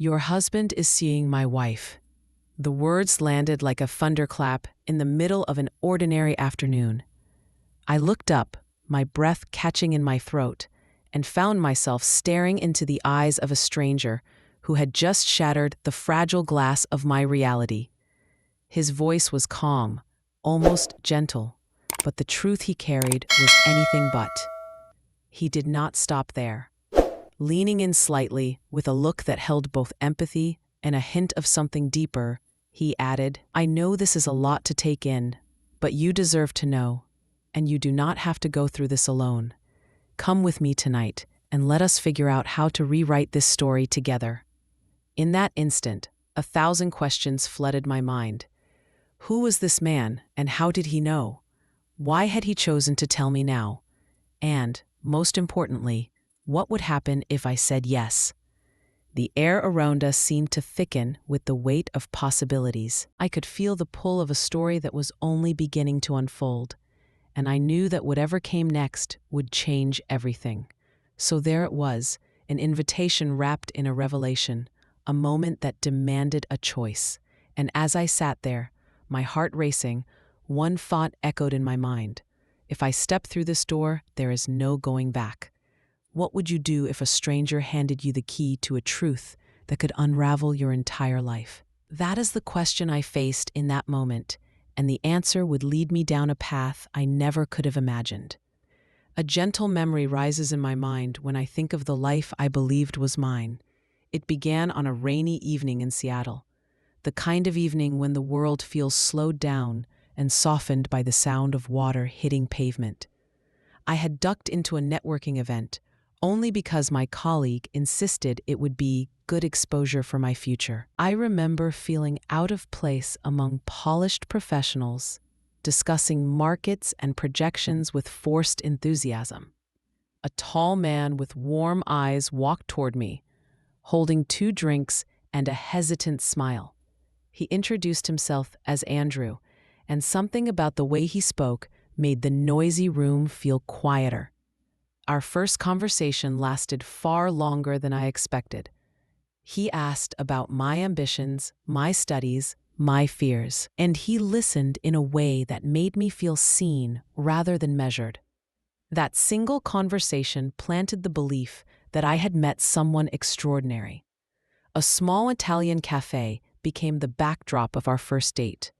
"Your husband is seeing my wife." The words landed like a thunderclap in the middle of an ordinary afternoon. I looked up, my breath catching in my throat, and found myself staring into the eyes of a stranger who had just shattered the fragile glass of my reality. His voice was calm, almost gentle, but the truth he carried was anything but. He did not stop there. Leaning in slightly, with a look that held both empathy and a hint of something deeper, he added, "I know this is a lot to take in, but you deserve to know, and you do not have to go through this alone. Come with me tonight, and let us figure out how to rewrite this story together." In that instant, 1,000 questions flooded my mind. Who was this man, and how did he know? Why had he chosen to tell me now? And, most importantly, what would happen if I said yes? The air around us seemed to thicken with the weight of possibilities. I could feel the pull of a story that was only beginning to unfold, and I knew that whatever came next would change everything. So there it was, an invitation wrapped in a revelation, a moment that demanded a choice. And as I sat there, my heart racing, one thought echoed in my mind. If I step through this door, there is no going back. What would you do if a stranger handed you the key to a truth that could unravel your entire life? That is the question I faced in that moment, and the answer would lead me down a path I never could have imagined. A gentle memory rises in my mind when I think of the life I believed was mine. It began on a rainy evening in Seattle, the kind of evening when the world feels slowed down and softened by the sound of water hitting pavement. I had ducked into a networking event only because my colleague insisted it would be good exposure for my future. I remember feeling out of place among polished professionals, discussing markets and projections with forced enthusiasm. A tall man with warm eyes walked toward me, holding 2 drinks and a hesitant smile. He introduced himself as Andrew, and something about the way he spoke made the noisy room feel quieter. Our first conversation lasted far longer than I expected. He asked about my ambitions, my studies, my fears, and he listened in a way that made me feel seen rather than measured. That single conversation planted the belief that I had met someone extraordinary. A small Italian cafe became the backdrop of our first date.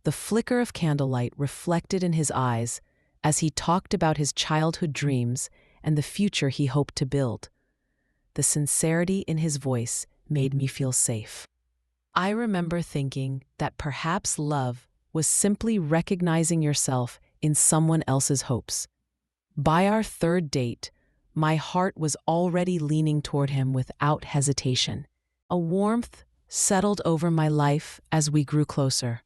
The flicker of candlelight reflected in his eyes as he talked about his childhood dreams and the future he hoped to build. The sincerity in his voice made me feel safe. I remember thinking that perhaps love was simply recognizing yourself in someone else's hopes. By our 3rd date, my heart was already leaning toward him without hesitation. A warmth settled over my life as we grew closer.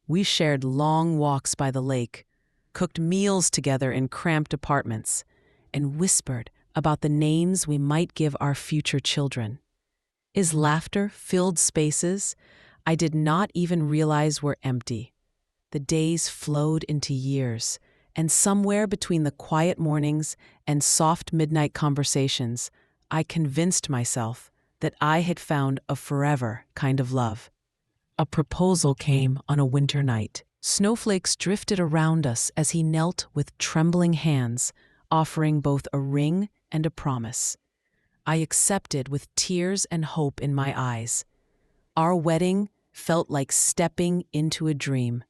We shared long walks by the lake, cooked meals together in cramped apartments, and whispered about the names we might give our future children. His laughter filled spaces I did not even realize were empty. The days flowed into years, and somewhere between the quiet mornings and soft midnight conversations, I convinced myself that I had found a forever kind of love. A proposal came on a winter night. Snowflakes drifted around us as he knelt with trembling hands, offering both a ring and a promise. I accepted with tears and hope in my eyes. Our wedding felt like stepping into a dream.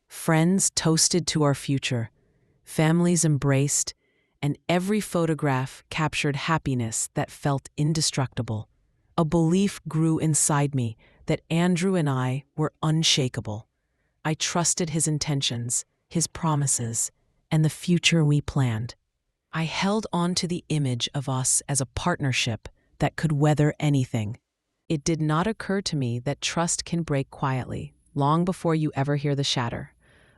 Friends toasted to our future, families embraced, and every photograph captured happiness that felt indestructible. A belief grew inside me that Andrew and I were unshakable. I trusted his intentions, his promises, and the future we planned. I held on to the image of us as a partnership that could weather anything. It did not occur to me that trust can break quietly, long before you ever hear the shatter.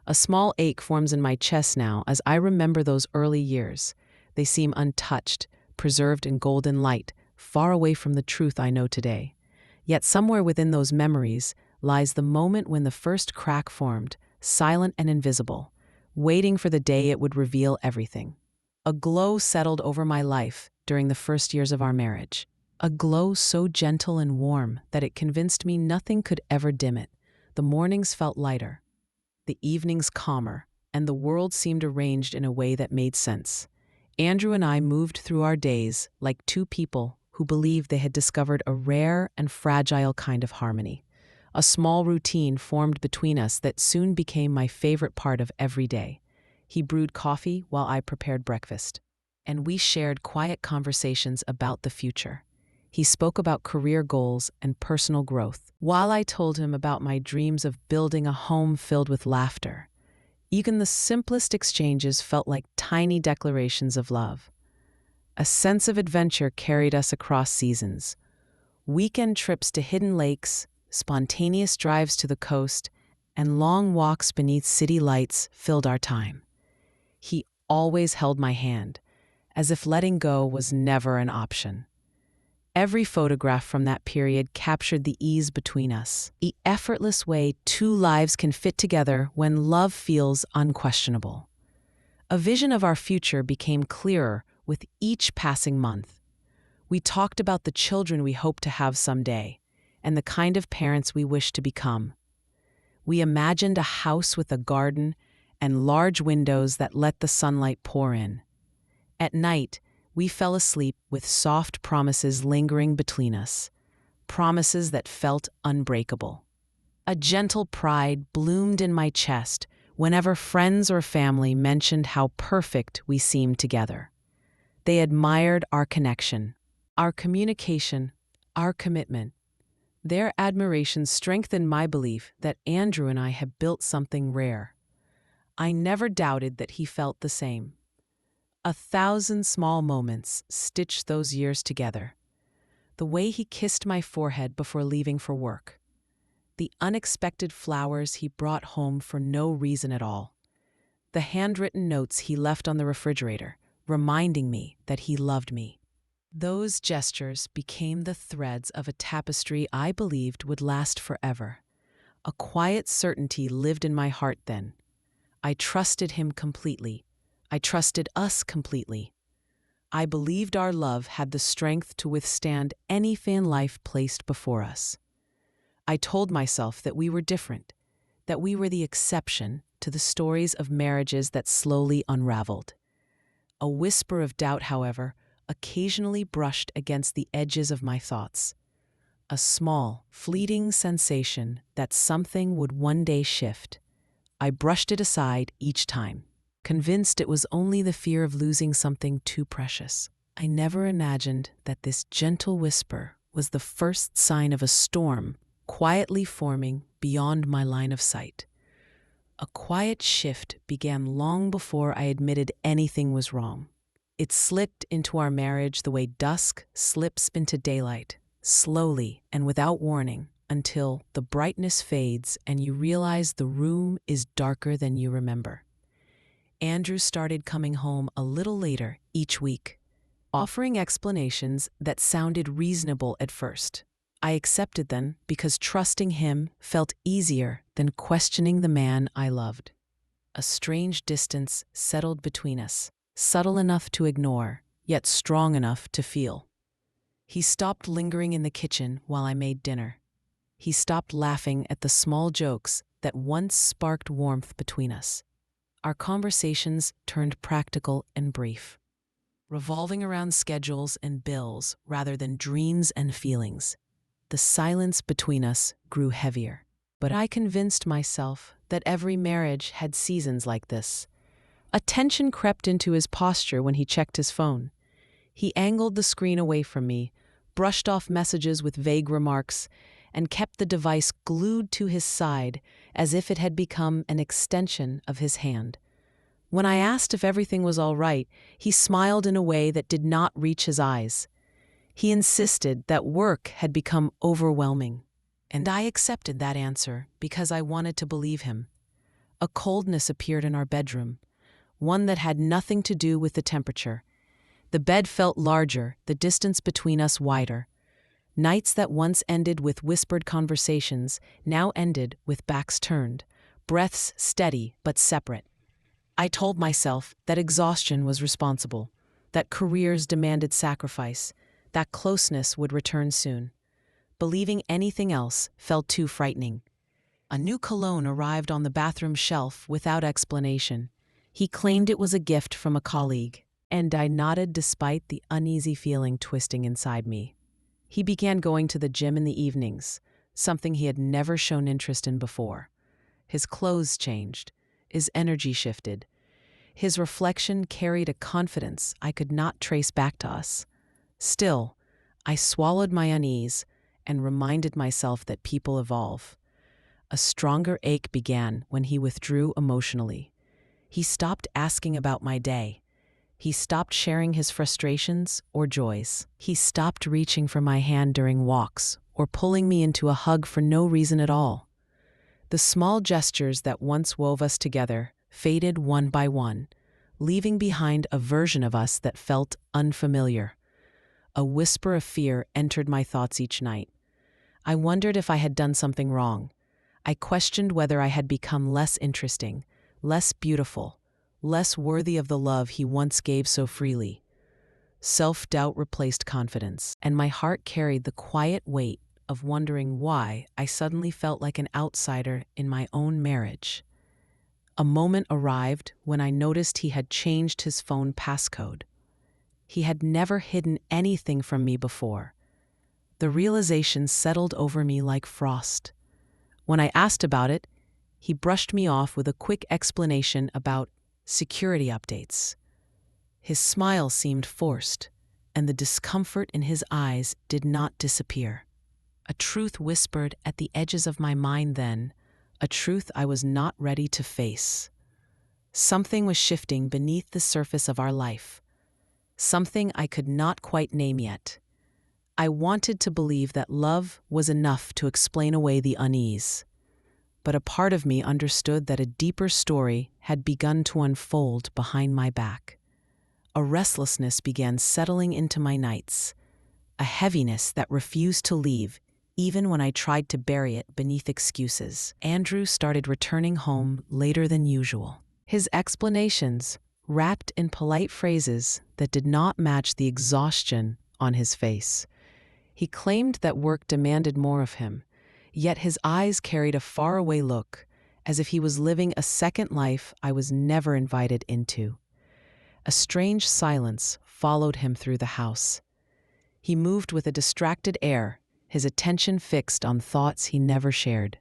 A small ache forms in my chest now as I remember those early years. They seem untouched, preserved in golden light, far away from the truth I know today. Yet somewhere within those memories lies the moment when the first crack formed, silent and invisible, waiting for the day it would reveal everything. A glow settled over my life during the first years of our marriage. a glow so gentle and warm that it convinced me nothing could ever dim it. The mornings felt lighter, the evenings calmer, and the world seemed arranged in a way that made sense. Andrew and I moved through our days like two people who believed they had discovered a rare and fragile kind of harmony. A small routine formed between us that soon became my favorite part of every day. He brewed coffee while I prepared breakfast, and we shared quiet conversations about the future. He spoke about career goals and personal growth, while I told him about my dreams of building a home filled with laughter. Even the simplest exchanges felt like tiny declarations of love. A sense of adventure carried us across seasons. Weekend trips to hidden lakes, spontaneous drives to the coast, and long walks beneath city lights filled our time. He always held my hand, as if letting go was never an option. Every photograph from that period captured the ease between us, the effortless way two lives can fit together when love feels unquestionable. A vision of our future became clearer with each passing month. We talked about the children we hope to have someday, and the kind of parents we wish to become. We imagined a house with a garden and large windows that let the sunlight pour in. At night, we fell asleep with soft promises lingering between us, promises that felt unbreakable. A gentle pride bloomed in my chest whenever friends or family mentioned how perfect we seemed together. They admired our connection, our communication, our commitment. Their admiration strengthened my belief that Andrew and I had built something rare. I never doubted that he felt the same. 1,000 small moments stitched those years together. The way he kissed my forehead before leaving for work. The unexpected flowers he brought home for no reason at all. The handwritten notes he left on the refrigerator, reminding me that he loved me. Those gestures became the threads of a tapestry I believed would last forever. A quiet certainty lived in my heart then. I trusted him completely. I trusted us completely. I believed our love had the strength to withstand anything life placed before us. I told myself that we were different, that we were the exception to the stories of marriages that slowly unraveled. A whisper of doubt, however, occasionally brushed against the edges of my thoughts. A small, fleeting sensation that something would one day shift. I brushed it aside each time, convinced it was only the fear of losing something too precious. I never imagined that this gentle whisper was the first sign of a storm quietly forming beyond my line of sight. A quiet shift began long before I admitted anything was wrong. It slipped into our marriage the way dusk slips into daylight, slowly and without warning, until the brightness fades and you realize the room is darker than you remember. Andrew started coming home a little later each week, offering explanations that sounded reasonable at first. I accepted them because trusting him felt easier than questioning the man I loved. A strange distance settled between us, subtle enough to ignore, yet strong enough to feel. He stopped lingering in the kitchen while I made dinner. He stopped laughing at the small jokes that once sparked warmth between us. Our conversations turned practical and brief, revolving around schedules and bills rather than dreams and feelings. The silence between us grew heavier, but I convinced myself that every marriage had seasons like this. A tension crept into his posture when he checked his phone. He angled the screen away from me, brushed off messages with vague remarks, and kept the device glued to his side as if it had become an extension of his hand. When I asked if everything was all right, he smiled in a way that did not reach his eyes. He insisted that work had become overwhelming, and I accepted that answer because I wanted to believe him. A coldness appeared in our bedroom, one that had nothing to do with the temperature. The bed felt larger, the distance between us wider. Nights that once ended with whispered conversations now ended with backs turned, breaths steady but separate. I told myself that exhaustion was responsible, that careers demanded sacrifice, that closeness would return soon. Believing anything else felt too frightening. A new cologne arrived on the bathroom shelf without explanation. He claimed it was a gift from a colleague, and I nodded despite the uneasy feeling twisting inside me. He began going to the gym in the evenings, something he had never shown interest in before. His clothes changed. His energy shifted. His reflection carried a confidence I could not trace back to us. Still, I swallowed my unease and reminded myself that people evolve. A stronger ache began when he withdrew emotionally. He stopped asking about my day. He stopped sharing his frustrations or joys. He stopped reaching for my hand during walks or pulling me into a hug for no reason at all. The small gestures that once wove us together faded one by one, leaving behind a version of us that felt unfamiliar. A whisper of fear entered my thoughts each night. I wondered if I had done something wrong. I questioned whether I had become less interesting, less beautiful, less worthy of the love he once gave so freely. Self-doubt replaced confidence, and my heart carried the quiet weight of wondering why I suddenly felt like an outsider in my own marriage. A moment arrived when I noticed he had changed his phone passcode. He had never hidden anything from me before. The realization settled over me like frost. When I asked about it, he brushed me off with a quick explanation about security updates. His smile seemed forced, and the discomfort in his eyes did not disappear. A truth whispered at the edges of my mind then, a truth I was not ready to face. Something was shifting beneath the surface of our life. Something I could not quite name yet. I wanted to believe that love was enough to explain away the unease. But a part of me understood that a deeper story had begun to unfold behind my back. A restlessness began settling into my nights, a heaviness that refused to leave, even when I tried to bury it beneath excuses. Andrew started returning home later than usual. His explanations, wrapped in polite phrases that did not match the exhaustion on his face. He claimed that work demanded more of him, yet his eyes carried a faraway look, as if he was living a second life I was never invited into. A strange silence followed him through the house. He moved with a distracted air, his attention fixed on thoughts he never shared.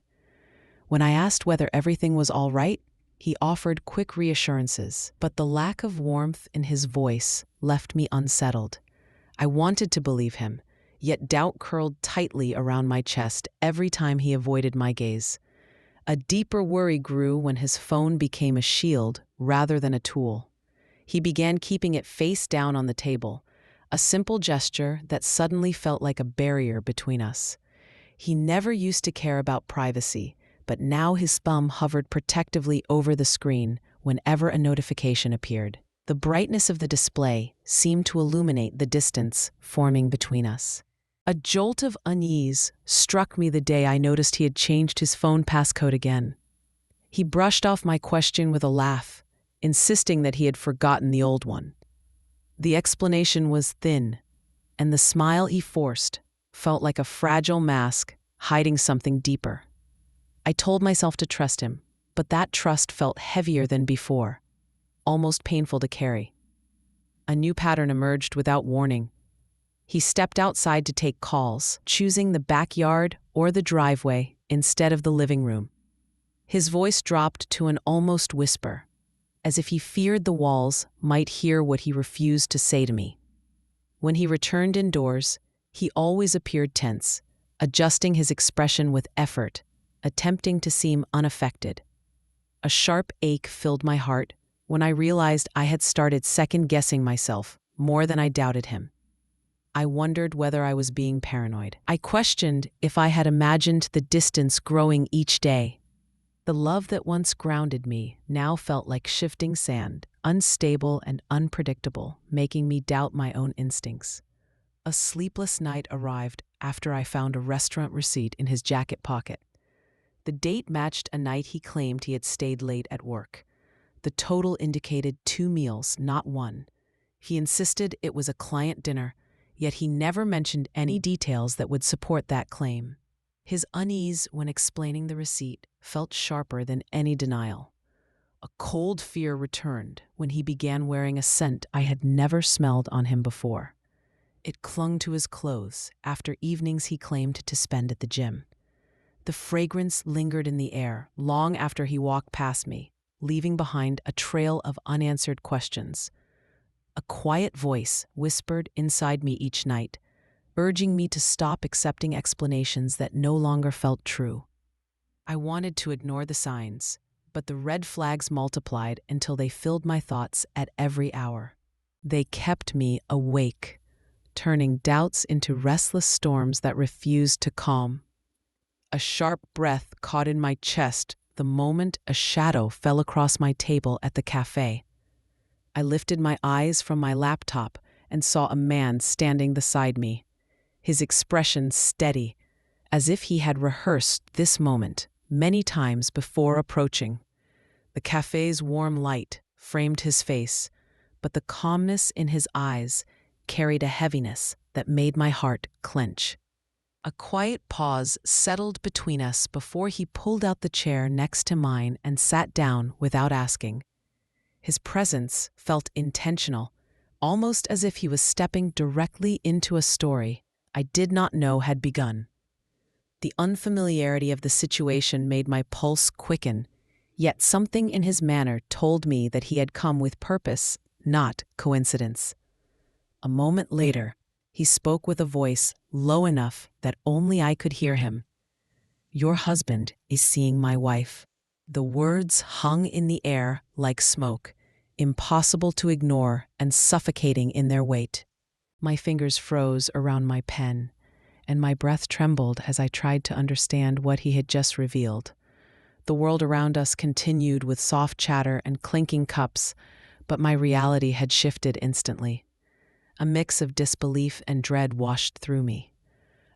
When I asked whether everything was all right, he offered quick reassurances, but the lack of warmth in his voice left me unsettled. I wanted to believe him, yet doubt curled tightly around my chest every time he avoided my gaze. A deeper worry grew when his phone became a shield rather than a tool. He began keeping it face down on the table, a simple gesture that suddenly felt like a barrier between us. He never used to care about privacy, but now his thumb hovered protectively over the screen whenever a notification appeared. The brightness of the display seemed to illuminate the distance forming between us. A jolt of unease struck me the day I noticed he had changed his phone passcode again. He brushed off my question with a laugh, insisting that he had forgotten the old one. The explanation was thin, and the smile he forced felt like a fragile mask hiding something deeper. I told myself to trust him, but that trust felt heavier than before, almost painful to carry. A new pattern emerged without warning. He stepped outside to take calls, choosing the backyard or the driveway instead of the living room. His voice dropped to an almost whisper, as if he feared the walls might hear what he refused to say to me. When he returned indoors, he always appeared tense, adjusting his expression with effort, attempting to seem unaffected. A sharp ache filled my heart when I realized I had started second-guessing myself more than I doubted him. I wondered whether I was being paranoid. I questioned if I had imagined the distance growing each day. The love that once grounded me now felt like shifting sand, unstable and unpredictable, making me doubt my own instincts. A sleepless night arrived after I found a restaurant receipt in his jacket pocket. The date matched a night he claimed he had stayed late at work. The total indicated 2 meals, not one. He insisted it was a client dinner, yet he never mentioned any details that would support that claim. His unease when explaining the receipt felt sharper than any denial. A cold fear returned when he began wearing a scent I had never smelled on him before. It clung to his clothes after evenings he claimed to spend at the gym. The fragrance lingered in the air long after he walked past me, leaving behind a trail of unanswered questions. A quiet voice whispered inside me each night, urging me to stop accepting explanations that no longer felt true. I wanted to ignore the signs, but the red flags multiplied until they filled my thoughts at every hour. They kept me awake, turning doubts into restless storms that refused to calm. A sharp breath caught in my chest the moment a shadow fell across my table at the cafe. I lifted my eyes from my laptop and saw a man standing beside me, his expression steady, as if he had rehearsed this moment many times before approaching. The cafe's warm light framed his face, but the calmness in his eyes carried a heaviness that made my heart clench. A quiet pause settled between us before he pulled out the chair next to mine and sat down without asking. His presence felt intentional, almost as if he was stepping directly into a story I did not know had begun. The unfamiliarity of the situation made my pulse quicken, yet something in his manner told me that he had come with purpose, not coincidence. A moment later, he spoke with a voice low enough that only I could hear him. "Your husband is seeing my wife." The words hung in the air like smoke, impossible to ignore and suffocating in their weight. My fingers froze around my pen, and my breath trembled as I tried to understand what he had just revealed. The world around us continued with soft chatter and clinking cups, but my reality had shifted instantly. A mix of disbelief and dread washed through me.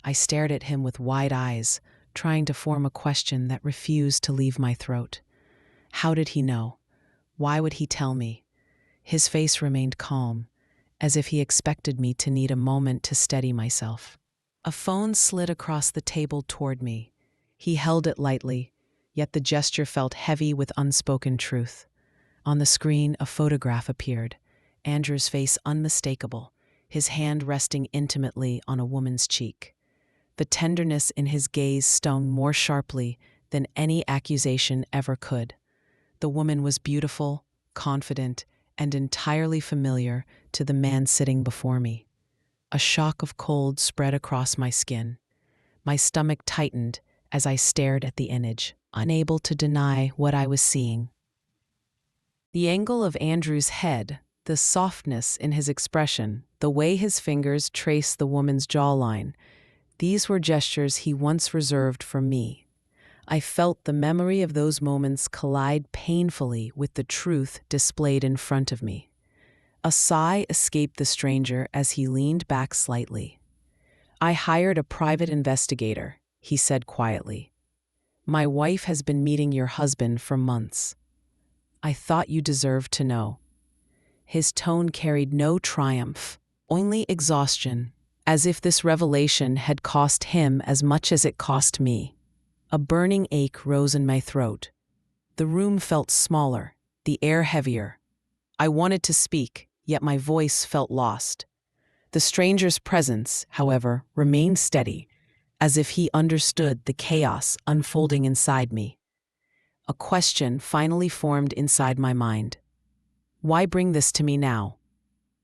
I stared at him with wide eyes, trying to form a question that refused to leave my throat. How did he know? Why would he tell me? His face remained calm, as if he expected me to need a moment to steady myself. A phone slid across the table toward me. He held it lightly, yet the gesture felt heavy with unspoken truth. On the screen, a photograph appeared, Andrew's face unmistakable, his hand resting intimately on a woman's cheek. The tenderness in his gaze stung more sharply than any accusation ever could. The woman was beautiful, confident, and entirely familiar to the man sitting before me. A shock of cold spread across my skin. My stomach tightened as I stared at the image, unable to deny what I was seeing. The angle of Andrew's head, the softness in his expression, the way his fingers traced the woman's jawline, these were gestures he once reserved for me. I felt the memory of those moments collide painfully with the truth displayed in front of me. A sigh escaped the stranger as he leaned back slightly. "I hired a private investigator," he said quietly. "My wife has been meeting your husband for months. I thought you deserved to know." His tone carried no triumph, only exhaustion, as if this revelation had cost him as much as it cost me. A burning ache rose in my throat. The room felt smaller, the air heavier. I wanted to speak, yet my voice felt lost. The stranger's presence, however, remained steady, as if he understood the chaos unfolding inside me. A question finally formed inside my mind. Why bring this to me now?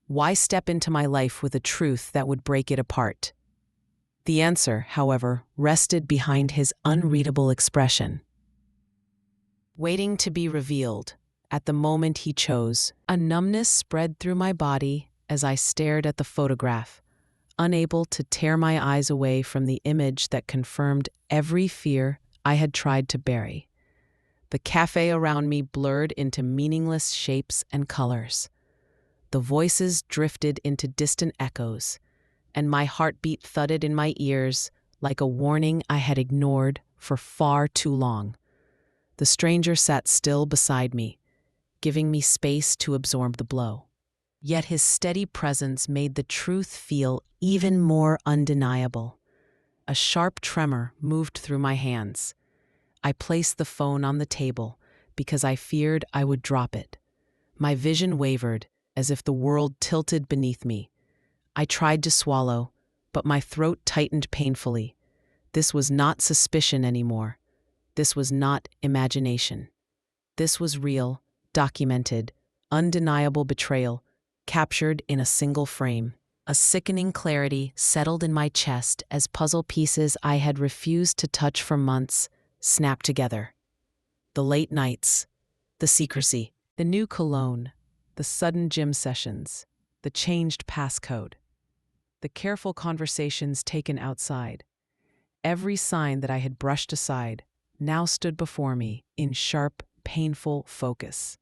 Why step into my life with a truth that would break it apart? The answer, however, rested behind his unreadable expression. Waiting to be revealed. At the moment he chose, a numbness spread through my body as I stared at the photograph, unable to tear my eyes away from the image that confirmed every fear I had tried to bury. The cafe around me blurred into meaningless shapes and colors. The voices drifted into distant echoes, and my heartbeat thudded in my ears like a warning I had ignored for far too long. The stranger sat still beside me, giving me space to absorb the blow. Yet his steady presence made the truth feel even more undeniable. A sharp tremor moved through my hands. I placed the phone on the table because I feared I would drop it. My vision wavered, as if the world tilted beneath me. I tried to swallow, but my throat tightened painfully. This was not suspicion anymore. This was not imagination. This was real, documented, undeniable betrayal, captured in a single frame. A sickening clarity settled in my chest as puzzle pieces I had refused to touch for months snapped together. The late nights, the secrecy, the new cologne, the sudden gym sessions, the changed passcode, the careful conversations taken outside. Every sign that I had brushed aside now stood before me in sharp, painful focus.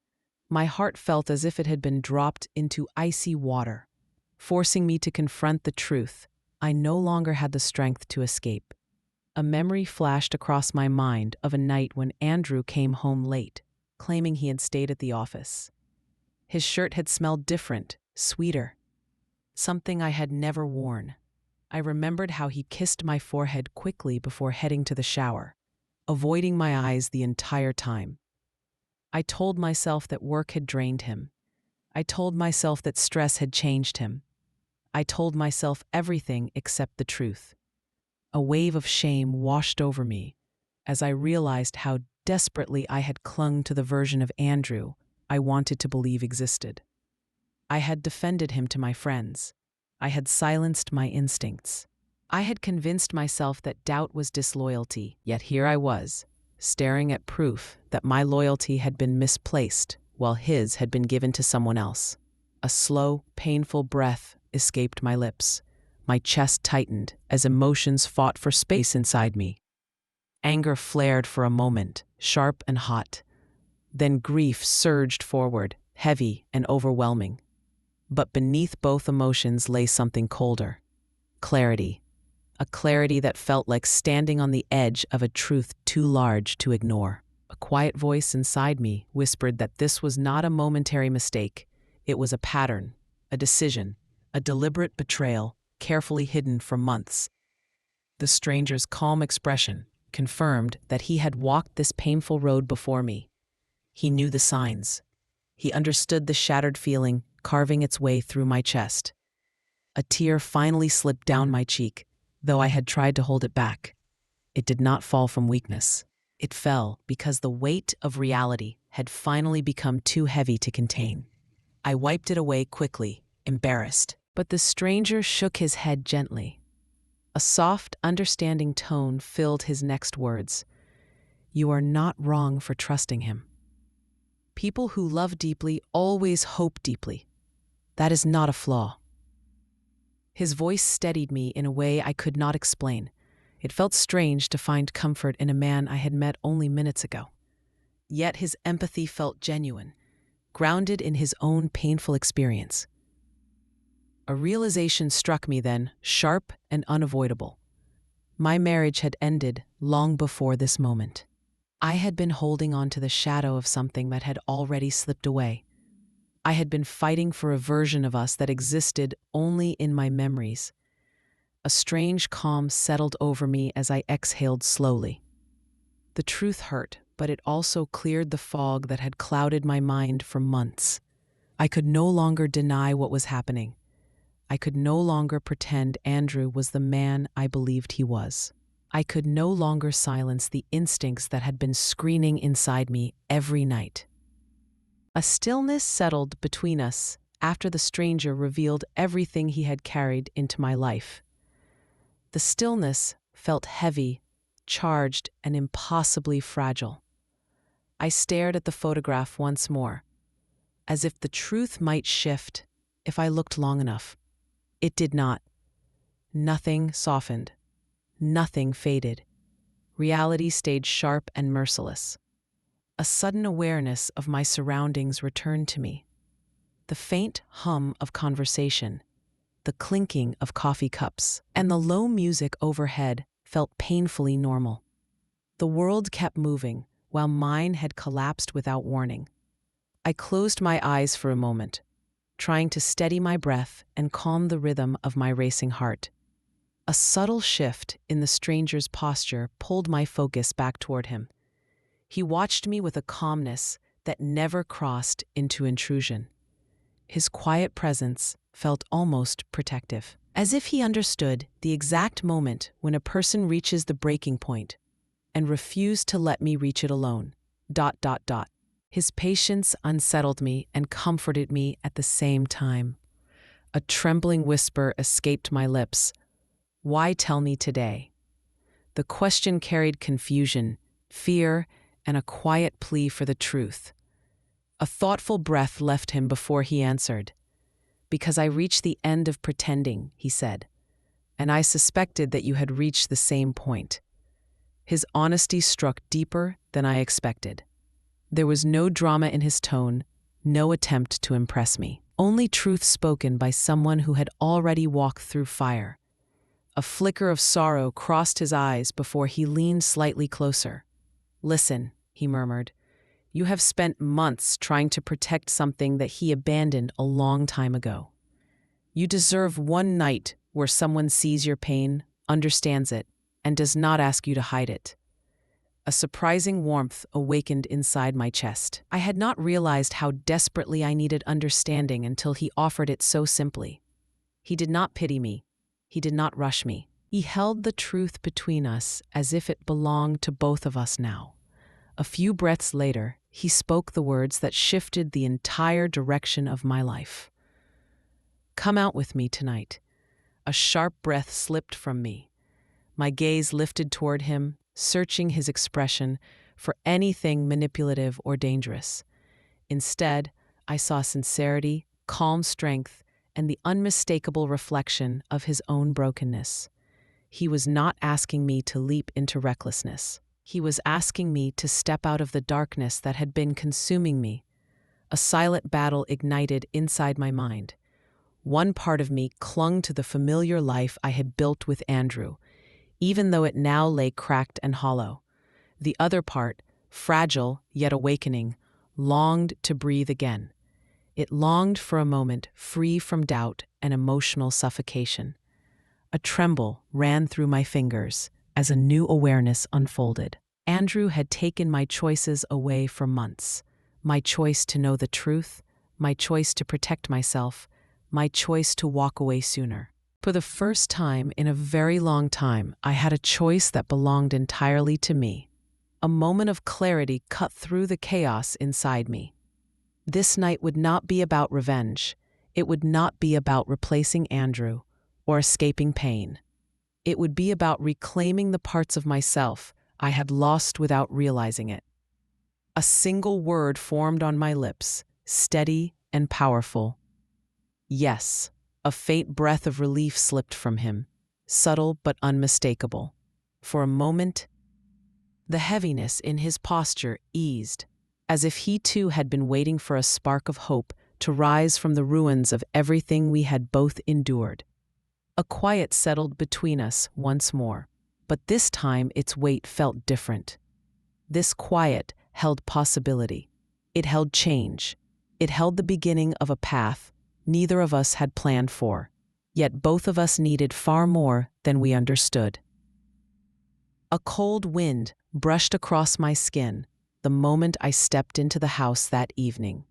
My heart felt as if it had been dropped into icy water, forcing me to confront the truth. I no longer had the strength to escape. A memory flashed across my mind of a night when Andrew came home late, claiming he had stayed at the office. His shirt had smelled different, sweeter, something I had never worn. I remembered how he kissed my forehead quickly before heading to the shower, avoiding my eyes the entire time. I told myself that work had drained him. I told myself that stress had changed him. I told myself everything except the truth. A wave of shame washed over me as I realized how desperately I had clung to the version of Andrew I wanted to believe existed. I had defended him to my friends. I had silenced my instincts. I had convinced myself that doubt was disloyalty, yet here I was, staring at proof that my loyalty had been misplaced while his had been given to someone else. A slow, painful breath escaped my lips. My chest tightened as emotions fought for space inside me. Anger flared for a moment, sharp and hot. Then grief surged forward, heavy and overwhelming. But beneath both emotions lay something colder. Clarity. A clarity that felt like standing on the edge of a truth too large to ignore. A quiet voice inside me whispered that this was not a momentary mistake. It was a pattern, a decision, a deliberate betrayal, carefully hidden for months. The stranger's calm expression confirmed that he had walked this painful road before me. He knew the signs. He understood the shattered feeling carving its way through my chest. A tear finally slipped down my cheek, though I had tried to hold it back. It did not fall from weakness. It fell because the weight of reality had finally become too heavy to contain. I wiped it away quickly, embarrassed. But the stranger shook his head gently. A soft, understanding tone filled his next words. "You are not wrong for trusting him. People who love deeply always hope deeply. That is not a flaw." His voice steadied me in a way I could not explain. It felt strange to find comfort in a man I had met only minutes ago. Yet his empathy felt genuine, grounded in his own painful experience. A realization struck me then, sharp and unavoidable. My marriage had ended long before this moment. I had been holding on to the shadow of something that had already slipped away. I had been fighting for a version of us that existed only in my memories. A strange calm settled over me as I exhaled slowly. The truth hurt, but it also cleared the fog that had clouded my mind for months. I could no longer deny what was happening. I could no longer pretend Andrew was the man I believed he was. I could no longer silence the instincts that had been screaming inside me every night. A stillness settled between us after the stranger revealed everything he had carried into my life. The stillness felt heavy, charged, and impossibly fragile. I stared at the photograph once more, as if the truth might shift if I looked long enough. It did not. Nothing softened. Nothing faded. Reality stayed sharp and merciless. A sudden awareness of my surroundings returned to me. The faint hum of conversation, the clinking of coffee cups, and the low music overhead felt painfully normal. The world kept moving, while mine had collapsed without warning. I closed my eyes for a moment, trying to steady my breath and calm the rhythm of my racing heart. A subtle shift in the stranger's posture pulled my focus back toward him. He watched me with a calmness that never crossed into intrusion. His quiet presence felt almost protective, as if he understood the exact moment when a person reaches the breaking point and refused to let me reach it alone. His patience unsettled me and comforted me at the same time. A trembling whisper escaped my lips. "Why tell me today?" The question carried confusion, fear, and a quiet plea for the truth. A thoughtful breath left him before he answered. "Because I reached the end of pretending," he said, "and I suspected that you had reached the same point." His honesty struck deeper than I expected. There was no drama in his tone, no attempt to impress me. Only truth spoken by someone who had already walked through fire. A flicker of sorrow crossed his eyes before he leaned slightly closer. "Listen," he murmured. "You have spent months trying to protect something that he abandoned a long time ago. You deserve one night where someone sees your pain, understands it, and does not ask you to hide it." A surprising warmth awakened inside my chest. I had not realized how desperately I needed understanding until he offered it so simply. He did not pity me. He did not rush me. He held the truth between us as if it belonged to both of us now. A few breaths later, he spoke the words that shifted the entire direction of my life. "Come out with me tonight." A sharp breath slipped from me. My gaze lifted toward him, searching his expression for anything manipulative or dangerous. Instead, I saw sincerity, calm strength, and the unmistakable reflection of his own brokenness. He was not asking me to leap into recklessness. He was asking me to step out of the darkness that had been consuming me. A silent battle ignited inside my mind. One part of me clung to the familiar life I had built with Andrew, even though it now lay cracked and hollow. The other part, fragile yet awakening, longed to breathe again. It longed for a moment free from doubt and emotional suffocation. A tremble ran through my fingers as a new awareness unfolded. Andrew had taken my choices away for months. My choice to know the truth, my choice to protect myself, my choice to walk away sooner. For the first time in a very long time, I had a choice that belonged entirely to me. A moment of clarity cut through the chaos inside me. This night would not be about revenge. It would not be about replacing Andrew or escaping pain. It would be about reclaiming the parts of myself I had lost without realizing it. A single word formed on my lips, steady and powerful. "Yes." A faint breath of relief slipped from him, subtle but unmistakable. For a moment, the heaviness in his posture eased, as if he too had been waiting for a spark of hope to rise from the ruins of everything we had both endured. A quiet settled between us once more, but this time its weight felt different. This quiet held possibility. It held change. It held the beginning of a path neither of us had planned for, yet both of us needed far more than we understood. A cold wind brushed across my skin the moment I stepped into the house that evening.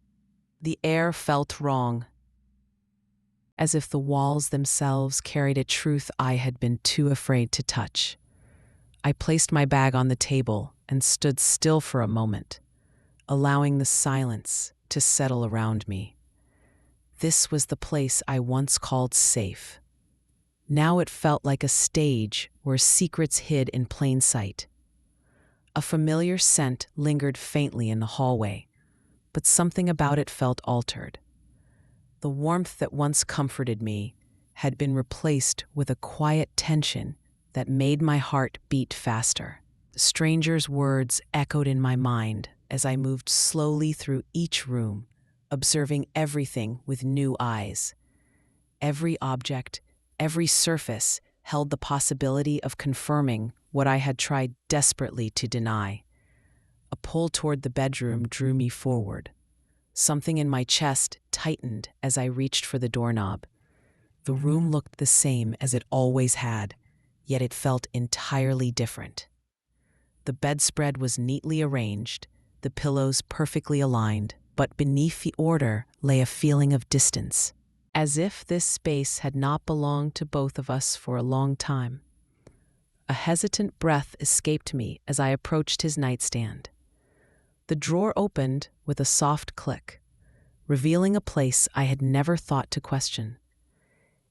The air felt wrong, as if the walls themselves carried a truth I had been too afraid to touch. I placed my bag on the table and stood still for a moment, allowing the silence to settle around me. This was the place I once called safe. Now it felt like a stage where secrets hid in plain sight. A familiar scent lingered faintly in the hallway, but something about it felt altered. The warmth that once comforted me had been replaced with a quiet tension that made my heart beat faster. The stranger's words echoed in my mind as I moved slowly through each room, observing everything with new eyes. Every object, every surface held the possibility of confirming what I had tried desperately to deny. A pull toward the bedroom drew me forward. Something in my chest tightened as I reached for the doorknob. The room looked the same as it always had, yet it felt entirely different. The bedspread was neatly arranged, the pillows perfectly aligned, but beneath the order lay a feeling of distance, as if this space had not belonged to both of us for a long time. A hesitant breath escaped me as I approached his nightstand. The drawer opened with a soft click, revealing a place I had never thought to question.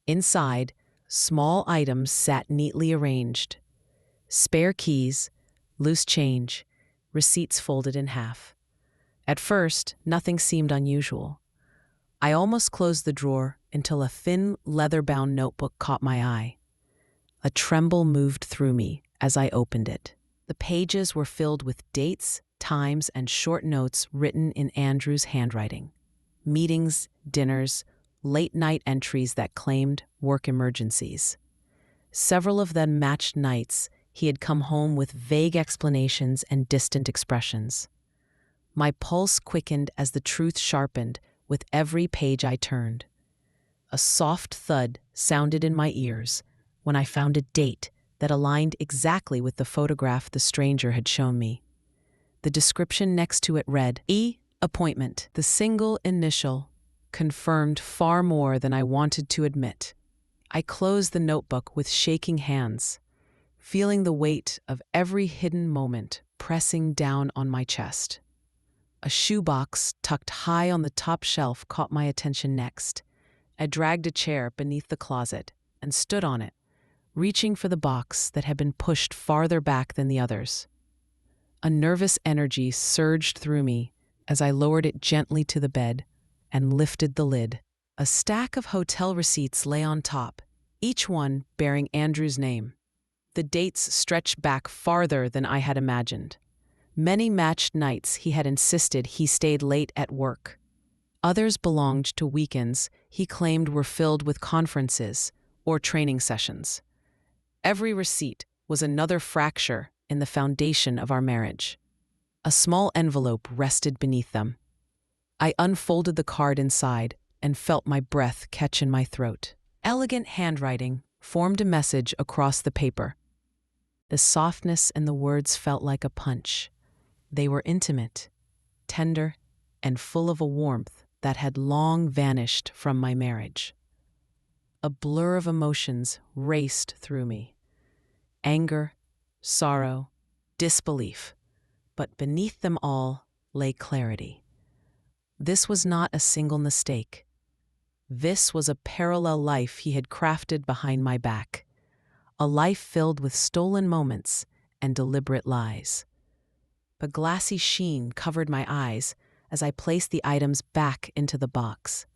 Inside, small items sat neatly arranged: spare keys, loose change, receipts folded in half. At first, nothing seemed unusual. I almost closed the drawer until a thin, leather-bound notebook caught my eye. A tremble moved through me as I opened it. The pages were filled with dates, times, and short notes written in Andrew's handwriting. Meetings, dinners, late-night entries that claimed work emergencies. Several of them matched nights he had come home with vague explanations and distant expressions. My pulse quickened as the truth sharpened with every page I turned. A soft thud sounded in my ears when I found a date that aligned exactly with the photograph the stranger had shown me. The description next to it read, "E. Appointment." The single initial confirmed far more than I wanted to admit. I closed the notebook with shaking hands, feeling the weight of every hidden moment pressing down on my chest. A shoebox tucked high on the top shelf caught my attention next. I dragged a chair beneath the closet and stood on it, reaching for the box that had been pushed farther back than the others. A nervous energy surged through me as I lowered it gently to the bed and lifted the lid. A stack of hotel receipts lay on top, each one bearing Andrew's name. The dates stretched back farther than I had imagined. Many matched nights he had insisted he stayed late at work. Others belonged to weekends he claimed were filled with conferences or training sessions. Every receipt was another fracture in the foundation of our marriage. A small envelope rested beneath them. I unfolded the card inside and felt my breath catch in my throat. Elegant handwriting formed a message across the paper. The softness in the words felt like a punch. They were intimate, tender, and full of a warmth that had long vanished from my marriage. A blur of emotions raced through me. Anger, sorrow, disbelief. But beneath them all lay clarity. This was not a single mistake. This was a parallel life he had crafted behind my back. A life filled with stolen moments and deliberate lies. A glassy sheen covered my eyes as I placed the items back into the box.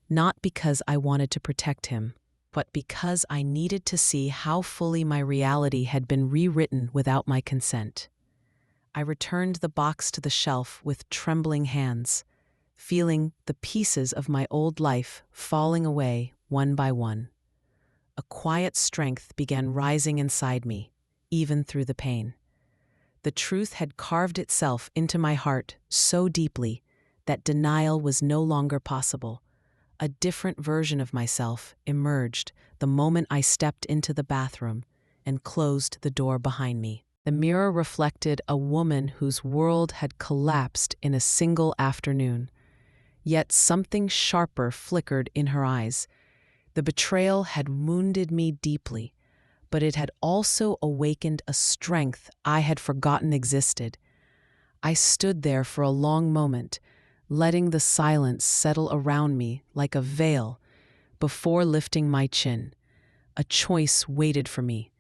Not because I wanted to protect him, but because I needed to see how fully my reality had been rewritten without my consent. I returned the box to the shelf with trembling hands, feeling the pieces of my old life falling away one by one. A quiet strength began rising inside me, even through the pain. The truth had carved itself into my heart so deeply that denial was no longer possible. A different version of myself emerged the moment I stepped into the bathroom and closed the door behind me. The mirror reflected a woman whose world had collapsed in a single afternoon. Yet something sharper flickered in her eyes. The betrayal had wounded me deeply, but it had also awakened a strength I had forgotten existed. I stood there for a long moment, letting the silence settle around me like a veil before lifting my chin. A choice waited for me.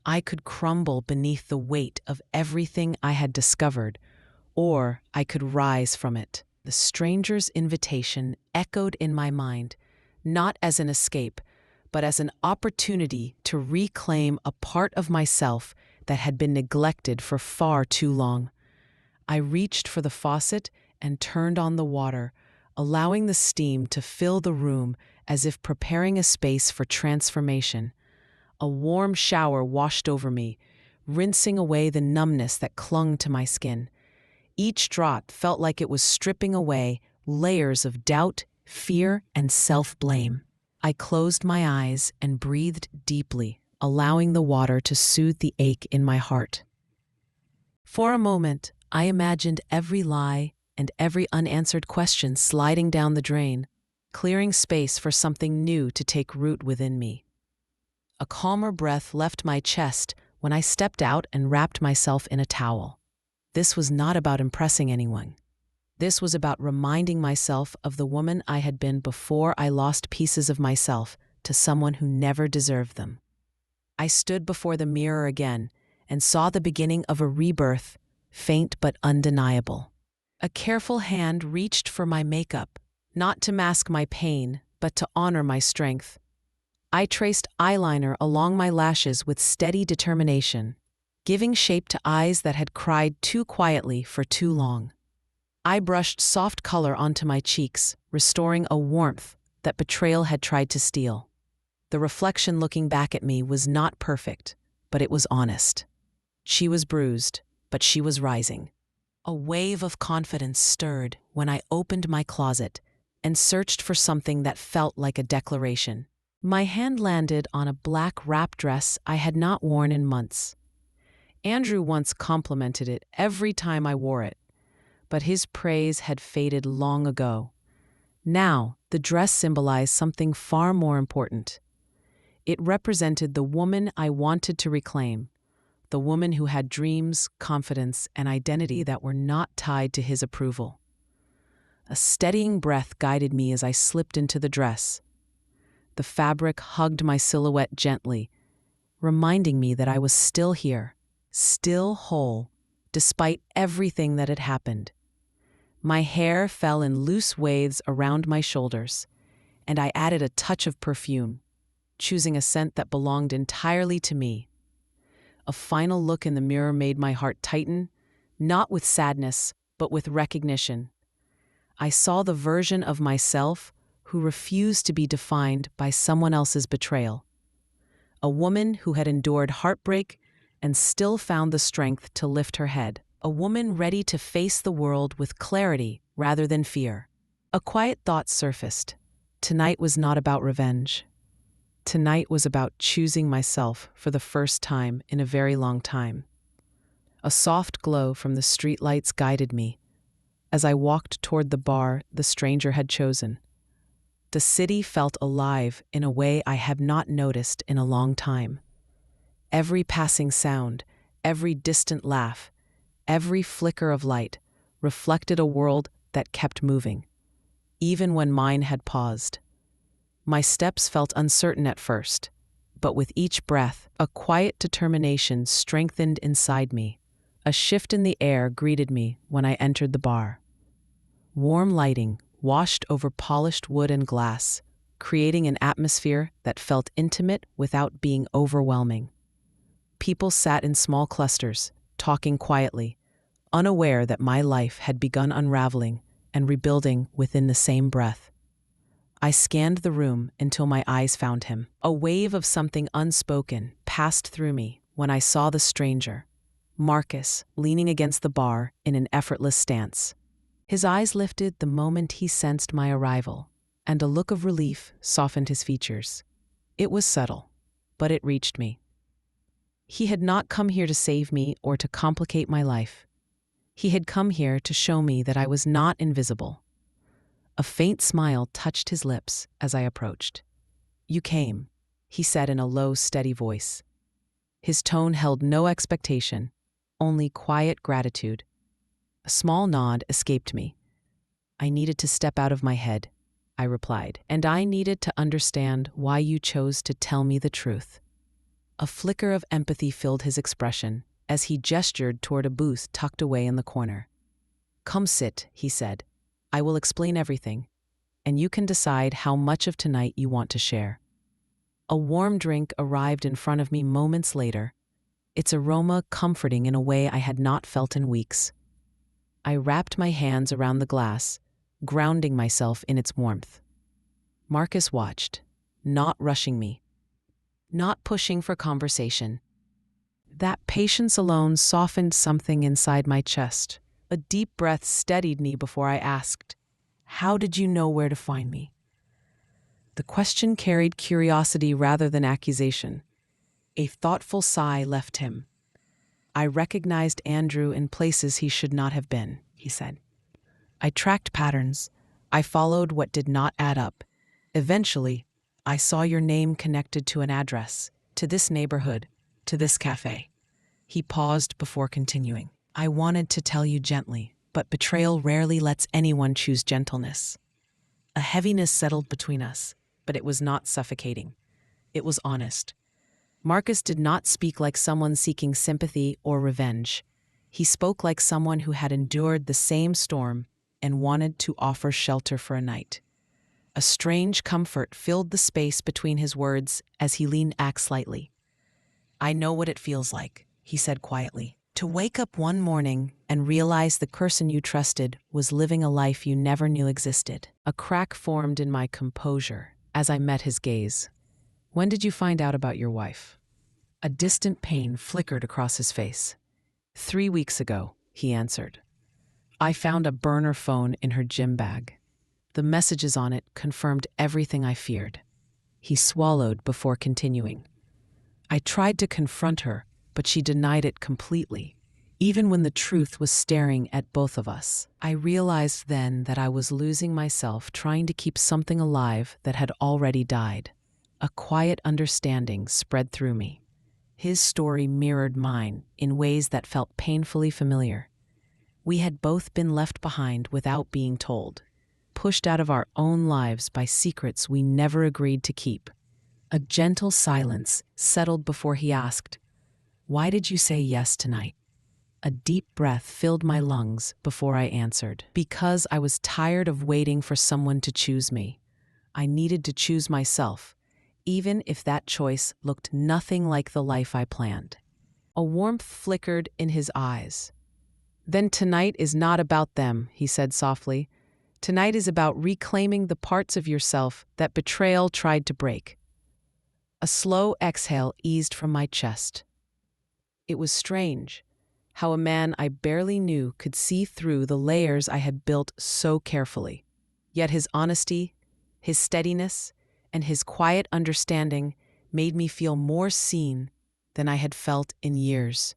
I could crumble beneath the weight of everything I had discovered, or I could rise from it. The stranger's invitation echoed in my mind, not as an escape, but as an opportunity to reclaim a part of myself that had been neglected for far too long. I reached for the faucet and turned on the water, allowing the steam to fill the room as if preparing a space for transformation. A warm shower washed over me, rinsing away the numbness that clung to my skin. Each drop felt like it was stripping away layers of doubt, fear, and self-blame. I closed my eyes and breathed deeply, allowing the water to soothe the ache in my heart. For a moment, I imagined every lie and every unanswered question sliding down the drain, clearing space for something new to take root within me. A calmer breath left my chest when I stepped out and wrapped myself in a towel. This was not about impressing anyone. This was about reminding myself of the woman I had been before I lost pieces of myself to someone who never deserved them. I stood before the mirror again and saw the beginning of a rebirth, faint but undeniable. A careful hand reached for my makeup, not to mask my pain, but to honor my strength. I traced eyeliner along my lashes with steady determination, giving shape to eyes that had cried too quietly for too long. I brushed soft color onto my cheeks, restoring a warmth that betrayal had tried to steal. The reflection looking back at me was not perfect, but it was honest. She was bruised, but she was rising. A wave of confidence stirred when I opened my closet and searched for something that felt like a declaration. My hand landed on a black wrap dress I had not worn in months. Andrew once complimented it every time I wore it, but his praise had faded long ago. Now, the dress symbolized something far more important. It represented the woman I wanted to reclaim, the woman who had dreams, confidence, and identity that were not tied to his approval. A steadying breath guided me as I slipped into the dress. The fabric hugged my silhouette gently, reminding me that I was still here, still whole, despite everything that had happened. My hair fell in loose waves around my shoulders, and I added a touch of perfume, choosing a scent that belonged entirely to me. A final look in the mirror made my heart tighten, not with sadness, but with recognition. I saw the version of myself who refused to be defined by someone else's betrayal. A woman who had endured heartbreak and still found the strength to lift her head. A woman ready to face the world with clarity rather than fear. A quiet thought surfaced. Tonight was not about revenge. Tonight was about choosing myself for the first time in a very long time. A soft glow from the streetlights guided me as I walked toward the bar the stranger had chosen. The city felt alive in a way I had not noticed in a long time. Every passing sound, every distant laugh, every flicker of light reflected a world that kept moving, even when mine had paused. My steps felt uncertain at first, but with each breath, a quiet determination strengthened inside me. A shift in the air greeted me when I entered the bar. Warm lighting washed over polished wood and glass, creating an atmosphere that felt intimate without being overwhelming. People sat in small clusters, talking quietly, unaware that my life had begun unraveling and rebuilding within the same breath. I scanned the room until my eyes found him. A wave of something unspoken passed through me when I saw the stranger, Marcus, leaning against the bar in an effortless stance. His eyes lifted the moment he sensed my arrival, and a look of relief softened his features. It was subtle, but it reached me. He had not come here to save me or to complicate my life. He had come here to show me that I was not invisible. A faint smile touched his lips as I approached. "You came," he said in a low, steady voice. His tone held no expectation, only quiet gratitude. A small nod escaped me. "I needed to step out of my head," I replied, "and I needed to understand why you chose to tell me the truth." A flicker of empathy filled his expression as he gestured toward a booth tucked away in the corner. "Come sit," he said. "I will explain everything, and you can decide how much of tonight you want to share." A warm drink arrived in front of me moments later, its aroma comforting in a way I had not felt in weeks. I wrapped my hands around the glass, grounding myself in its warmth. Marcus watched, not rushing me, not pushing for conversation. That patience alone softened something inside my chest. A deep breath steadied me before I asked, How did you know where to find me? The question carried curiosity rather than accusation. A thoughtful sigh left him. I recognized Andrew in places he should not have been, he said. I tracked patterns. I followed what did not add up. Eventually, I saw your name connected to an address, to this neighborhood, to this cafe. He paused before continuing. I wanted to tell you gently, but betrayal rarely lets anyone choose gentleness. A heaviness settled between us, but it was not suffocating. It was honest. Marcus did not speak like someone seeking sympathy or revenge. He spoke like someone who had endured the same storm and wanted to offer shelter for a night. A strange comfort filled the space between his words as he leaned back slightly. I know what it feels like, he said quietly, to wake up one morning and realize the person you trusted was living a life you never knew existed. A crack formed in my composure as I met his gaze. When did you find out about your wife? A distant pain flickered across his face. 3 weeks ago, he answered. I found a burner phone in her gym bag. The messages on it confirmed everything I feared. He swallowed before continuing. I tried to confront her, but she denied it completely, even when the truth was staring at both of us. I realized then that I was losing myself trying to keep something alive that had already died. A quiet understanding spread through me. His story mirrored mine in ways that felt painfully familiar. We had both been left behind without being told, pushed out of our own lives by secrets we never agreed to keep. A gentle silence settled before he asked, Why did you say yes tonight? A deep breath filled my lungs before I answered. Because I was tired of waiting for someone to choose me. I needed to choose myself, even if that choice looked nothing like the life I planned. A warmth flickered in his eyes. Then tonight is not about them, he said softly. Tonight is about reclaiming the parts of yourself that betrayal tried to break. A slow exhale eased from my chest. It was strange how a man I barely knew could see through the layers I had built so carefully. Yet his honesty, his steadiness, and his quiet understanding made me feel more seen than I had felt in years.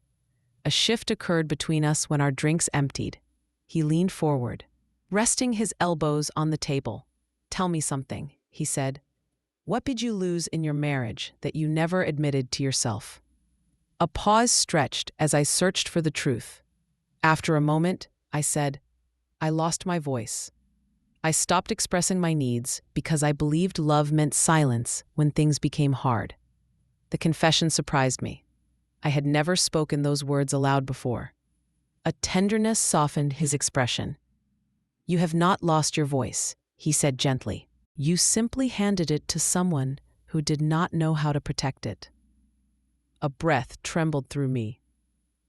A shift occurred between us when our drinks emptied. He leaned forward, resting his elbows on the table. Tell me something, he said. What did you lose in your marriage that you never admitted to yourself? A pause stretched as I searched for the truth. After a moment, I said, I lost my voice. I stopped expressing my needs because I believed love meant silence when things became hard. The confession surprised me. I had never spoken those words aloud before. A tenderness softened his expression. You have not lost your voice, he said gently. You simply handed it to someone who did not know how to protect it. A breath trembled through me.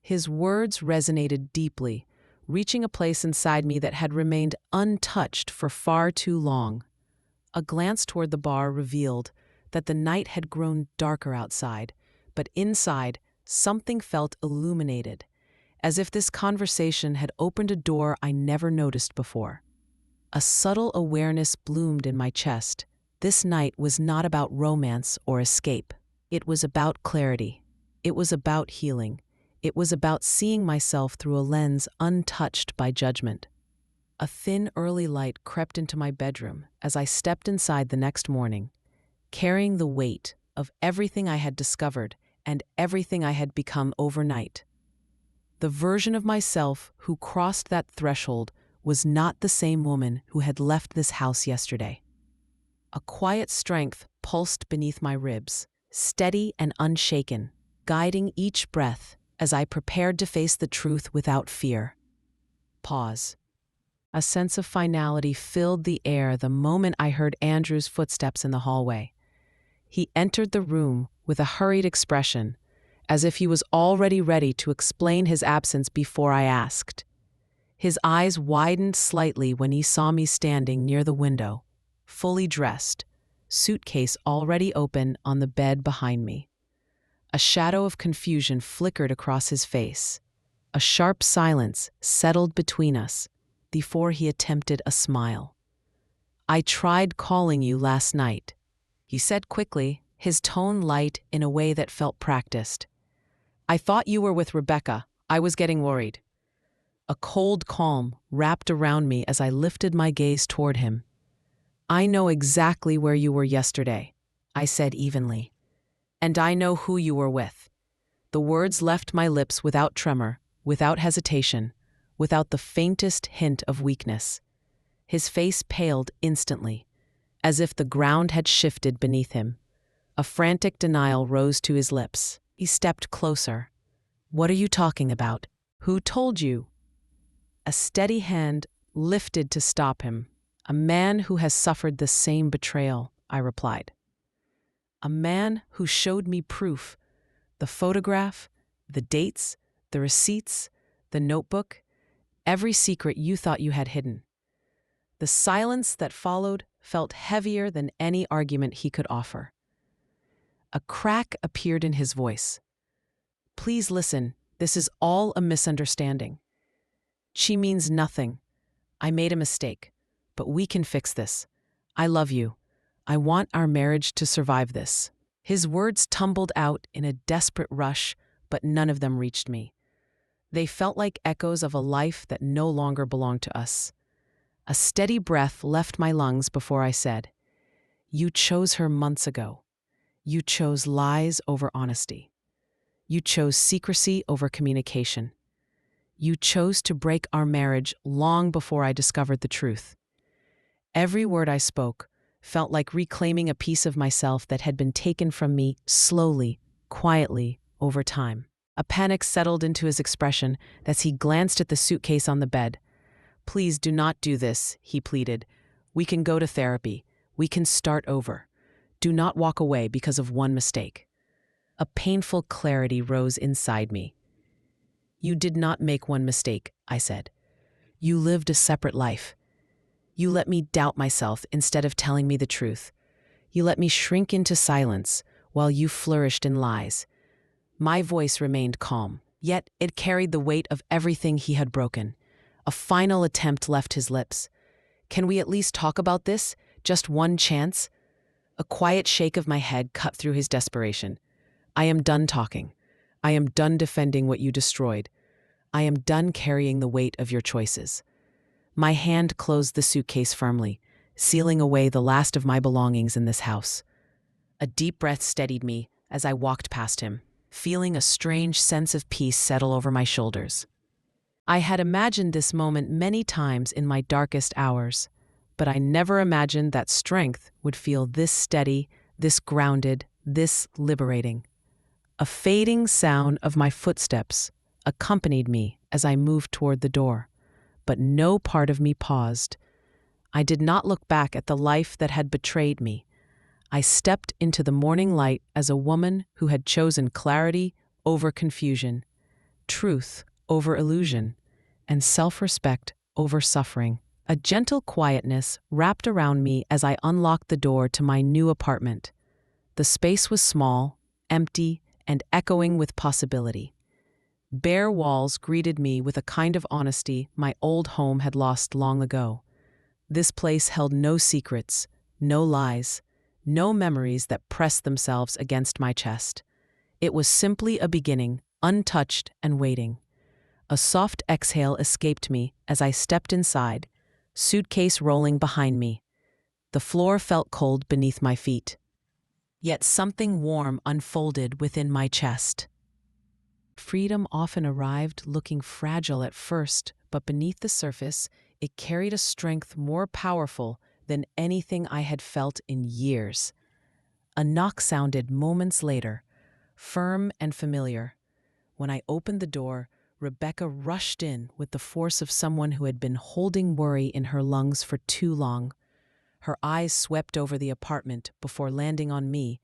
His words resonated deeply, reaching a place inside me that had remained untouched for far too long. A glance toward the bar revealed that the night had grown darker outside, but inside, something felt illuminated, as if this conversation had opened a door I never noticed before. A subtle awareness bloomed in my chest. This night was not about romance or escape. It was about clarity. It was about healing. It was about seeing myself through a lens untouched by judgment. A thin early light crept into my bedroom as I stepped inside the next morning, carrying the weight of everything I had discovered and everything I had become overnight. The version of myself who crossed that threshold was not the same woman who had left this house yesterday. A quiet strength pulsed beneath my ribs, steady and unshaken, guiding each breath as I prepared to face the truth without fear. Pause. A sense of finality filled the air the moment I heard Andrew's footsteps in the hallway. He entered the room with a hurried expression, as if he was already ready to explain his absence before I asked. His eyes widened slightly when he saw me standing near the window, fully dressed, suitcase already open on the bed behind me. A shadow of confusion flickered across his face. A sharp silence settled between us before he attempted a smile. I tried calling you last night, he said quickly, his tone light in a way that felt practiced. I thought you were with Rebecca. I was getting worried. A cold calm wrapped around me as I lifted my gaze toward him. I know exactly where you were yesterday, I said evenly. And I know who you were with. The words left my lips without tremor, without hesitation, without the faintest hint of weakness. His face paled instantly, as if the ground had shifted beneath him. A frantic denial rose to his lips. He stepped closer. What are you talking about? Who told you? A steady hand lifted to stop him. A man who has suffered the same betrayal, I replied. A man who showed me proof, the photograph, the dates, the receipts, the notebook, every secret you thought you had hidden. The silence that followed felt heavier than any argument he could offer. A crack appeared in his voice. Please listen, this is all a misunderstanding. She means nothing. I made a mistake, but we can fix this. I love you. I want our marriage to survive this. His words tumbled out in a desperate rush, but none of them reached me. They felt like echoes of a life that no longer belonged to us. A steady breath left my lungs before I said, You chose her months ago. You chose lies over honesty. You chose secrecy over communication. You chose to break our marriage long before I discovered the truth. Every word I spoke felt like reclaiming a piece of myself that had been taken from me slowly, quietly, over time. A panic settled into his expression as he glanced at the suitcase on the bed. Please do not do this, he pleaded. We can go to therapy. We can start over. Do not walk away because of one mistake. A painful clarity rose inside me. You did not make one mistake, I said. You lived a separate life. You let me doubt myself instead of telling me the truth. You let me shrink into silence while you flourished in lies. My voice remained calm, yet it carried the weight of everything he had broken. A final attempt left his lips. Can we at least talk about this? Just one chance? A quiet shake of my head cut through his desperation. I am done talking. I am done defending what you destroyed. I am done carrying the weight of your choices. My hand closed the suitcase firmly, sealing away the last of my belongings in this house. A deep breath steadied me as I walked past him, feeling a strange sense of peace settle over my shoulders. I had imagined this moment many times in my darkest hours, but I never imagined that strength would feel this steady, this grounded, this liberating. A fading sound of my footsteps accompanied me as I moved toward the door, but no part of me paused. I did not look back at the life that had betrayed me. I stepped into the morning light as a woman who had chosen clarity over confusion, truth over illusion, and self-respect over suffering. A gentle quietness wrapped around me as I unlocked the door to my new apartment. The space was small, empty, and echoing with possibility. Bare walls greeted me with a kind of honesty my old home had lost long ago. This place held no secrets, no lies, no memories that pressed themselves against my chest. It was simply a beginning, untouched and waiting. A soft exhale escaped me as I stepped inside, suitcase rolling behind me. The floor felt cold beneath my feet. Yet something warm unfolded within my chest. Freedom often arrived looking fragile at first, but beneath the surface, it carried a strength more powerful than anything I had felt in years. A knock sounded moments later, firm and familiar. When I opened the door, Rebecca rushed in with the force of someone who had been holding worry in her lungs for too long. Her eyes swept over the apartment before landing on me,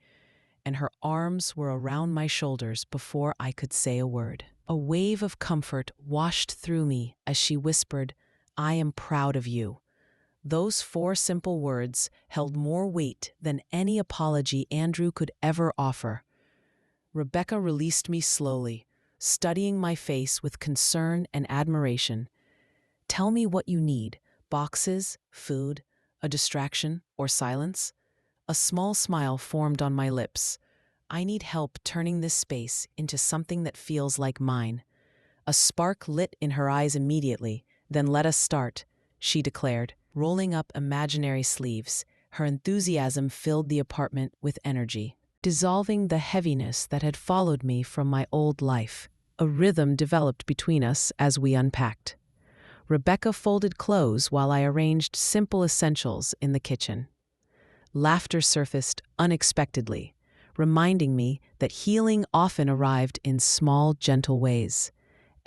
and her arms were around my shoulders before I could say a word. A wave of comfort washed through me as she whispered, "I am proud of you." Those 4 simple words held more weight than any apology Andrew could ever offer. Rebecca released me slowly, studying my face with concern and admiration. "Tell me what you need: boxes, food, A distraction or silence? A small smile formed on my lips. I need help turning this space into something that feels like mine. A spark lit in her eyes immediately. Then let us start, she declared, rolling up imaginary sleeves. Her enthusiasm filled the apartment with energy, dissolving the heaviness that had followed me from my old life. A rhythm developed between us as we unpacked. Rebecca folded clothes while I arranged simple essentials in the kitchen. Laughter surfaced unexpectedly, reminding me that healing often arrived in small, gentle ways.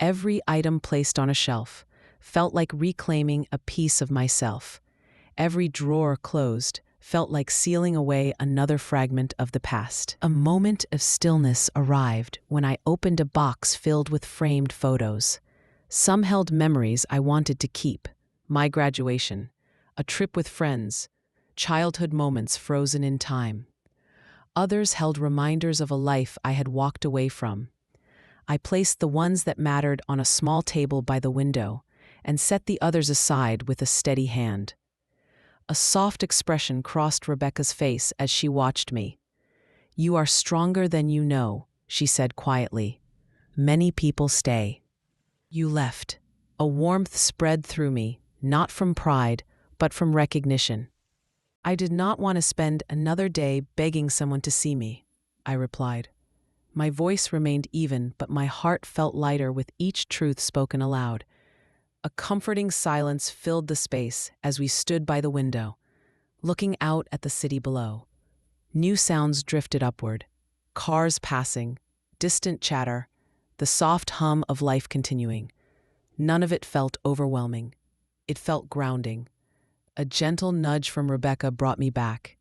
Every item placed on a shelf felt like reclaiming a piece of myself. Every drawer closed felt like sealing away another fragment of the past. A moment of stillness arrived when I opened a box filled with framed photos. Some held memories I wanted to keep: my graduation, a trip with friends, childhood moments frozen in time. Others held reminders of a life I had walked away from. I placed the ones that mattered on a small table by the window and set the others aside with a steady hand. A soft expression crossed Rebecca's face as she watched me. "You are stronger than you know," she said quietly. "Many people stay. You left." A warmth spread through me, not from pride, but from recognition. "I did not want to spend another day begging someone to see me," I replied. My voice remained even, but my heart felt lighter with each truth spoken aloud. A comforting silence filled the space as we stood by the window, looking out at the city below. New sounds drifted upward: cars passing, distant chatter, the soft hum of life continuing. None of it felt overwhelming. It felt grounding. A gentle nudge from Rebecca brought me back.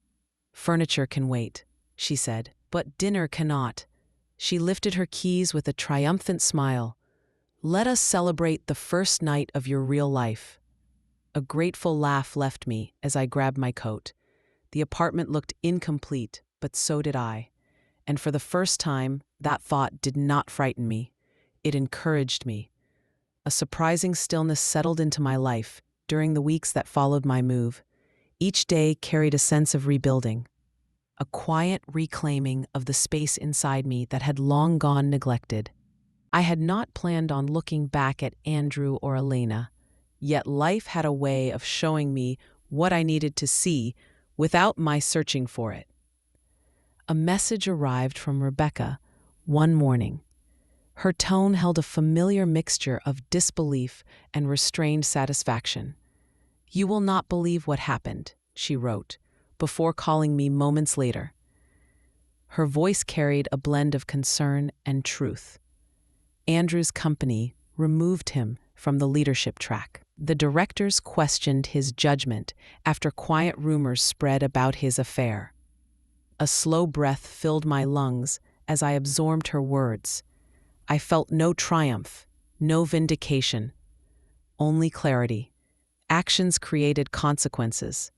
"Furniture can wait," she said, "but dinner cannot." She lifted her keys with a triumphant smile. "Let us celebrate the first night of your real life." A grateful laugh left me as I grabbed my coat. The apartment looked incomplete, but so did I. And for the first time, that thought did not frighten me. It encouraged me. A surprising stillness settled into my life during the weeks that followed my move. Each day carried a sense of rebuilding, a quiet reclaiming of the space inside me that had long gone neglected. I had not planned on looking back at Andrew or Elena, yet life had a way of showing me what I needed to see without my searching for it. A message arrived from Rebecca one morning. Her tone held a familiar mixture of disbelief and restrained satisfaction. "You will not believe what happened," she wrote, before calling me moments later. Her voice carried a blend of concern and truth. Andrew's company removed him from the leadership track. The directors questioned his judgment after quiet rumors spread about his affair. A slow breath filled my lungs as I absorbed her words. I felt no triumph, no vindication, only clarity. Actions created consequences,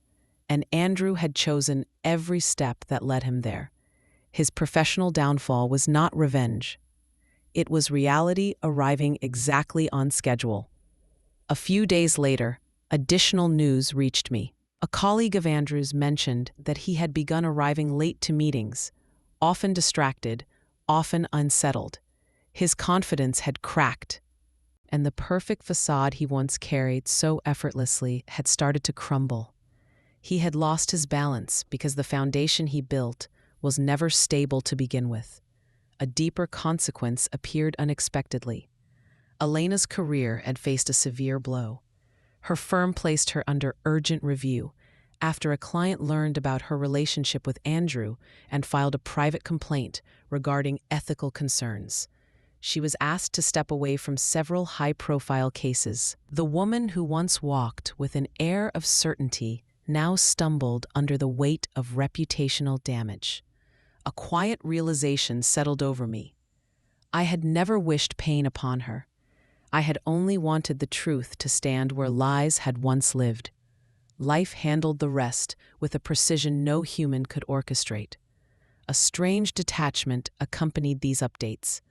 and Andrew had chosen every step that led him there. His professional downfall was not revenge. It was reality arriving exactly on schedule. A few days later, additional news reached me. A colleague of Andrew's mentioned that he had begun arriving late to meetings, often distracted, often unsettled. His confidence had cracked, and the perfect facade he once carried so effortlessly had started to crumble. He had lost his balance because the foundation he built was never stable to begin with. A deeper consequence appeared unexpectedly. Elena's career had faced a severe blow. Her firm placed her under urgent review after a client learned about her relationship with Andrew and filed a private complaint regarding ethical concerns. She was asked to step away from several high-profile cases. The woman who once walked with an air of certainty now stumbled under the weight of reputational damage. A quiet realization settled over me. I had never wished pain upon her. I had only wanted the truth to stand where lies had once lived. Life handled the rest with a precision no human could orchestrate. A strange detachment accompanied these updates.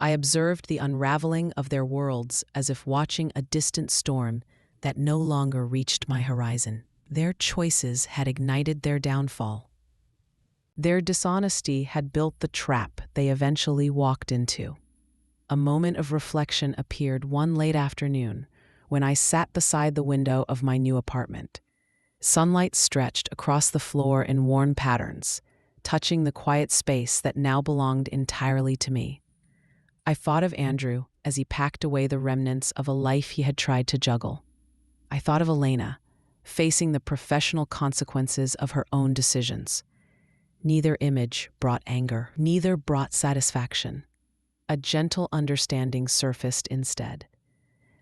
I observed the unraveling of their worlds as if watching a distant storm that no longer reached my horizon. Their choices had ignited their downfall. Their dishonesty had built the trap they eventually walked into. A moment of reflection appeared one late afternoon when I sat beside the window of my new apartment. Sunlight stretched across the floor in worn patterns, touching the quiet space that now belonged entirely to me. I thought of Andrew as he packed away the remnants of a life he had tried to juggle. I thought of Elena, facing the professional consequences of her own decisions. Neither image brought anger, neither brought satisfaction. A gentle understanding surfaced instead.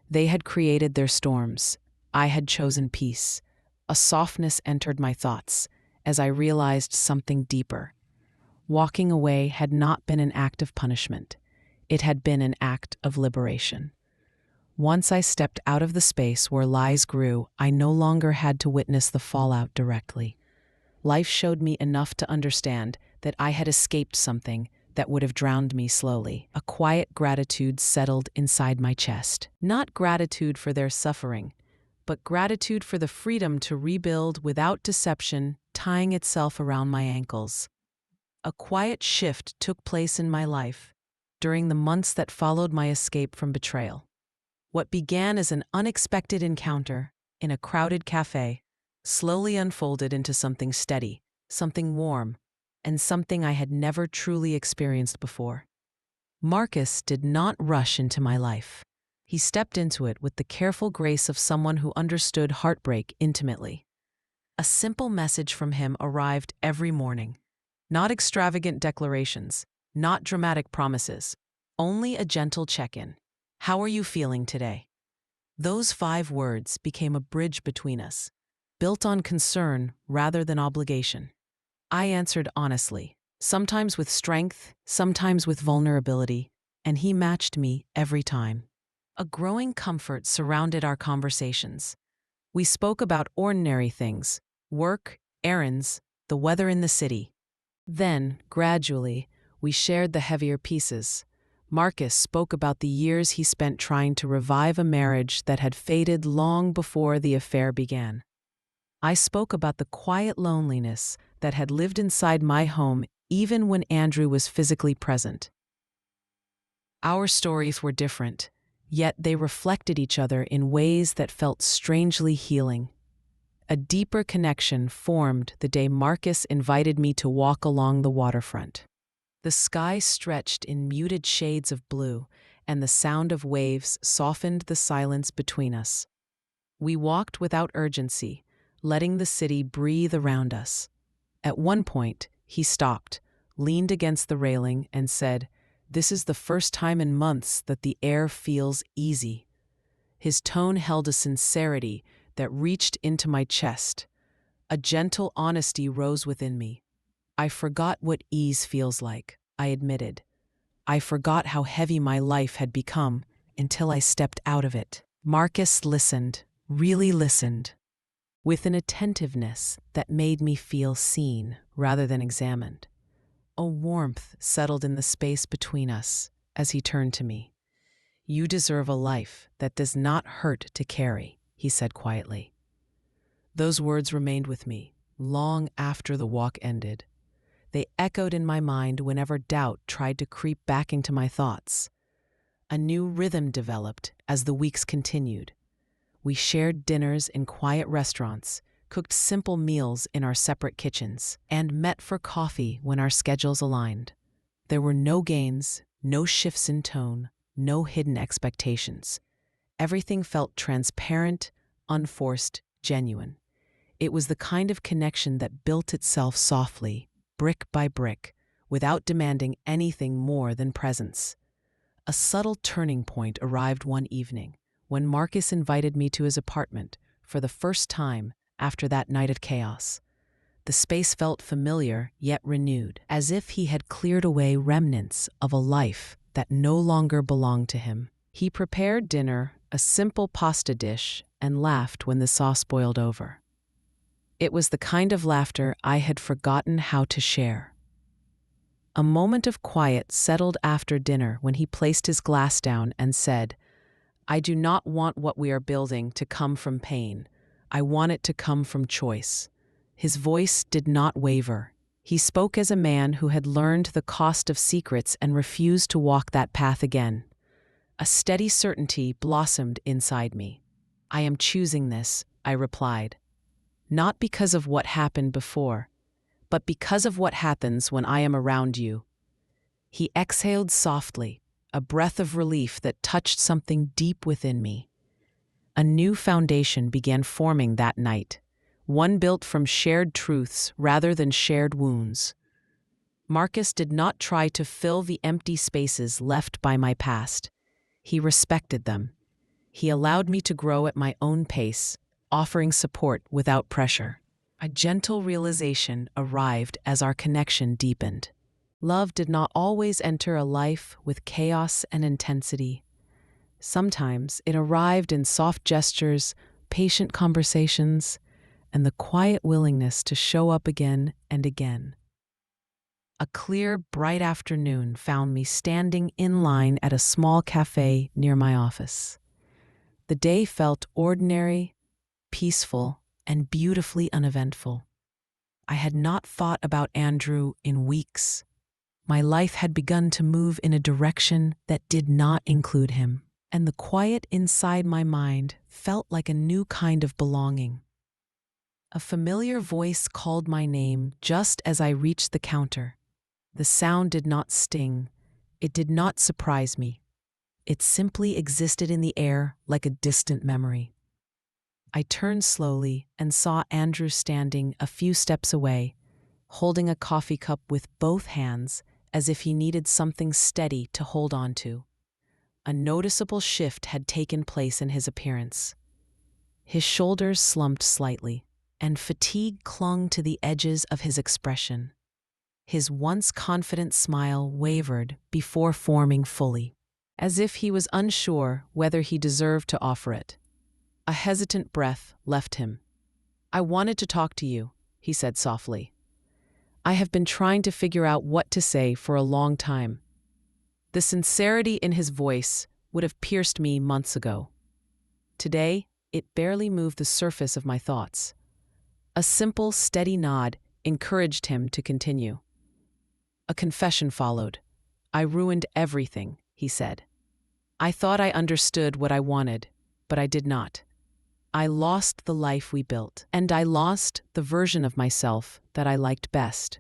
They had created their storms. I had chosen peace. A softness entered my thoughts as I realized something deeper. Walking away had not been an act of punishment. It had been an act of liberation. Once I stepped out of the space where lies grew, I no longer had to witness the fallout directly. Life showed me enough to understand that I had escaped something that would have drowned me slowly. A quiet gratitude settled inside my chest. Not gratitude for their suffering, but gratitude for the freedom to rebuild without deception tying itself around my ankles. A quiet shift took place in my life during the months that followed my escape from betrayal. What began as an unexpected encounter in a crowded cafe slowly unfolded into something steady, something warm, and something I had never truly experienced before. Marcus did not rush into my life. He stepped into it with the careful grace of someone who understood heartbreak intimately. A simple message from him arrived every morning. Not extravagant declarations, not dramatic promises, only a gentle check-in. How are you feeling today? Those 5 words became a bridge between us, built on concern rather than obligation. I answered honestly, sometimes with strength, sometimes with vulnerability, and he matched me every time. A growing comfort surrounded our conversations. We spoke about ordinary things, work, errands, the weather in the city. Then, gradually, we shared the heavier pieces. Marcus spoke about the years he spent trying to revive a marriage that had faded long before the affair began. I spoke about the quiet loneliness that had lived inside my home even when Andrew was physically present. Our stories were different, yet they reflected each other in ways that felt strangely healing. A deeper connection formed the day Marcus invited me to walk along the waterfront. The sky stretched in muted shades of blue, and the sound of waves softened the silence between us. We walked without urgency, letting the city breathe around us. At one point, he stopped, leaned against the railing, and said, "This is the first time in months that the air feels easy." His tone held a sincerity that reached into my chest. A gentle honesty rose within me. I forgot what ease feels like, I admitted. I forgot how heavy my life had become until I stepped out of it. Marcus listened, really listened, with an attentiveness that made me feel seen rather than examined. A warmth settled in the space between us as he turned to me. "You deserve a life that does not hurt to carry," he said quietly. Those words remained with me long after the walk ended. They echoed in my mind whenever doubt tried to creep back into my thoughts. A new rhythm developed as the weeks continued. We shared dinners in quiet restaurants, cooked simple meals in our separate kitchens, and met for coffee when our schedules aligned. There were no gains, no shifts in tone, no hidden expectations. Everything felt transparent, unforced, genuine. It was the kind of connection that built itself softly, brick by brick, without demanding anything more than presence. A subtle turning point arrived one evening when Marcus invited me to his apartment for the first time after that night of chaos. The space felt familiar yet renewed, as if he had cleared away remnants of a life that no longer belonged to him. He prepared dinner, a simple pasta dish, and laughed when the sauce boiled over. It was the kind of laughter I had forgotten how to share. A moment of quiet settled after dinner when he placed his glass down and said, "I do not want what we are building to come from pain. I want it to come from choice. His voice did not waver. He spoke as a man who had learned the cost of secrets and refused to walk that path again. A steady certainty blossomed inside me. I am choosing this, I replied. Not because of what happened before, but because of what happens when I am around you. He exhaled softly, a breath of relief that touched something deep within me. A new foundation began forming that night, one built from shared truths rather than shared wounds. Marcus did not try to fill the empty spaces left by my past. He respected them. He allowed me to grow at my own pace, offering support without pressure. A gentle realization arrived as our connection deepened. Love did not always enter a life with chaos and intensity. Sometimes it arrived in soft gestures, patient conversations, and the quiet willingness to show up again and again. A clear, bright afternoon found me standing in line at a small cafe near my office. The day felt ordinary, peaceful, and beautifully uneventful. I had not thought about Andrew in weeks. My life had begun to move in a direction that did not include him, and the quiet inside my mind felt like a new kind of belonging. A familiar voice called my name just as I reached the counter. The sound did not sting. It did not surprise me. It simply existed in the air like a distant memory. I turned slowly and saw Andrew standing a few steps away, holding a coffee cup with both hands as if he needed something steady to hold on to. A noticeable shift had taken place in his appearance. His shoulders slumped slightly, and fatigue clung to the edges of his expression. His once confident smile wavered before forming fully, as if he was unsure whether he deserved to offer it. A hesitant breath left him. "I wanted to talk to you," he said softly. "I have been trying to figure out what to say for a long time." The sincerity in his voice would have pierced me months ago. Today, it barely moved the surface of my thoughts. A simple, steady nod encouraged him to continue. A confession followed. "I ruined everything," he said. "I thought I understood what I wanted, but I did not. I lost the life we built, and I lost the version of myself that I liked best."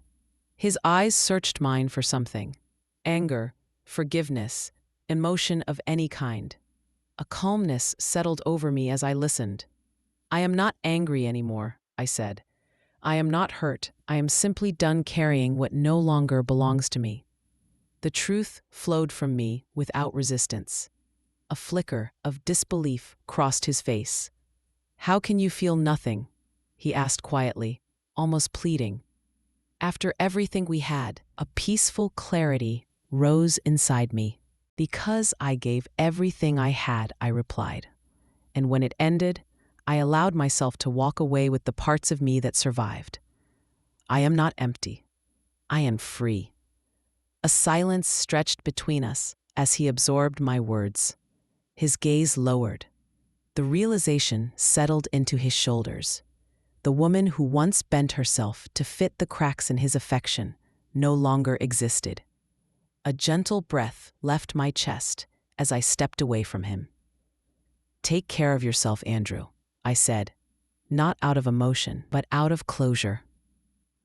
His eyes searched mine for something: anger, forgiveness, emotion of any kind. A calmness settled over me as I listened. "I am not angry anymore," I said. "I am not hurt. I am simply done carrying what no longer belongs to me." The truth flowed from me without resistance. A flicker of disbelief crossed his face. "How can you feel nothing?" he asked quietly, almost pleading. After everything we had, a peaceful clarity rose inside me. "Because I gave everything I had," I replied. "And when it ended, I allowed myself to walk away with the parts of me that survived. I am not empty. I am free." A silence stretched between us as he absorbed my words. His gaze lowered. The realization settled into his shoulders. The woman who once bent herself to fit the cracks in his affection no longer existed. A gentle breath left my chest as I stepped away from him. "Take care of yourself, Andrew," I said, not out of emotion, but out of closure.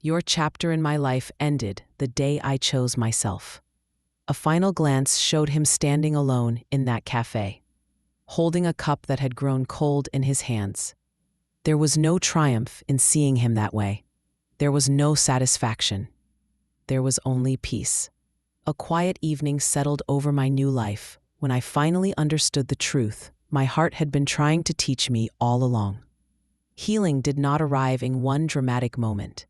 "Your chapter in my life ended the day I chose myself." A final glance showed him standing alone in that cafe, holding a cup that had grown cold in his hands. There was no triumph in seeing him that way. There was no satisfaction. There was only peace. A quiet evening settled over my new life when I finally understood the truth my heart had been trying to teach me all along. Healing did not arrive in one dramatic moment.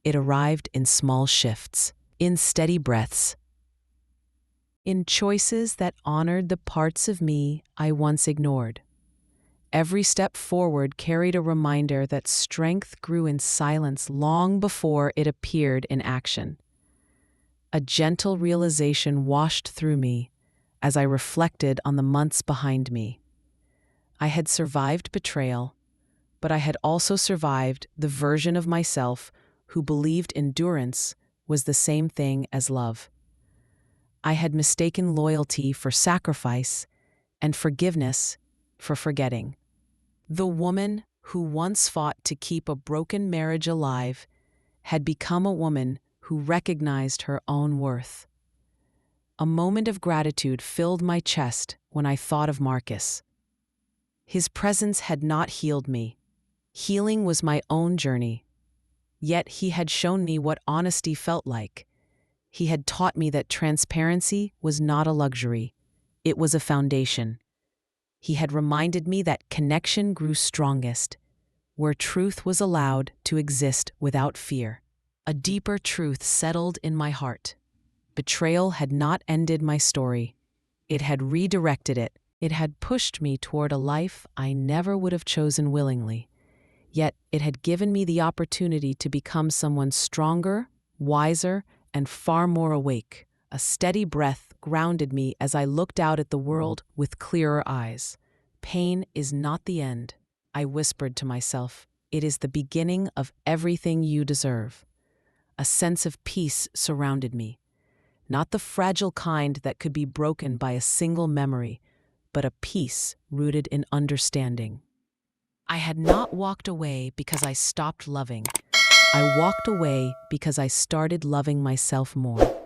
It arrived in small shifts, in steady breaths, in choices that honored the parts of me I once ignored. Every step forward carried a reminder that strength grew in silence long before it appeared in action. A gentle realization washed through me as I reflected on the months behind me. I had survived betrayal, but I had also survived the version of myself who believed endurance was the same thing as love. I had mistaken loyalty for sacrifice and forgiveness for forgetting. The woman who once fought to keep a broken marriage alive had become a woman who recognized her own worth. A moment of gratitude filled my chest when I thought of Marcus. His presence had not healed me. Healing was my own journey. Yet he had shown me what honesty felt like. He had taught me that transparency was not a luxury, it was a foundation. He had reminded me that connection grew strongest where truth was allowed to exist without fear. A deeper truth settled in my heart. Betrayal had not ended my story. It had redirected it. It had pushed me toward a life I never would have chosen willingly. Yet it had given me the opportunity to become someone stronger, wiser, and far more awake. A steady breath grounded me as I looked out at the world with clearer eyes. Pain is not the end, I whispered to myself. It is the beginning of everything you deserve. A sense of peace surrounded me. Not the fragile kind that could be broken by a single memory, but a peace rooted in understanding. I had not walked away because I stopped loving. I walked away because I started loving myself more.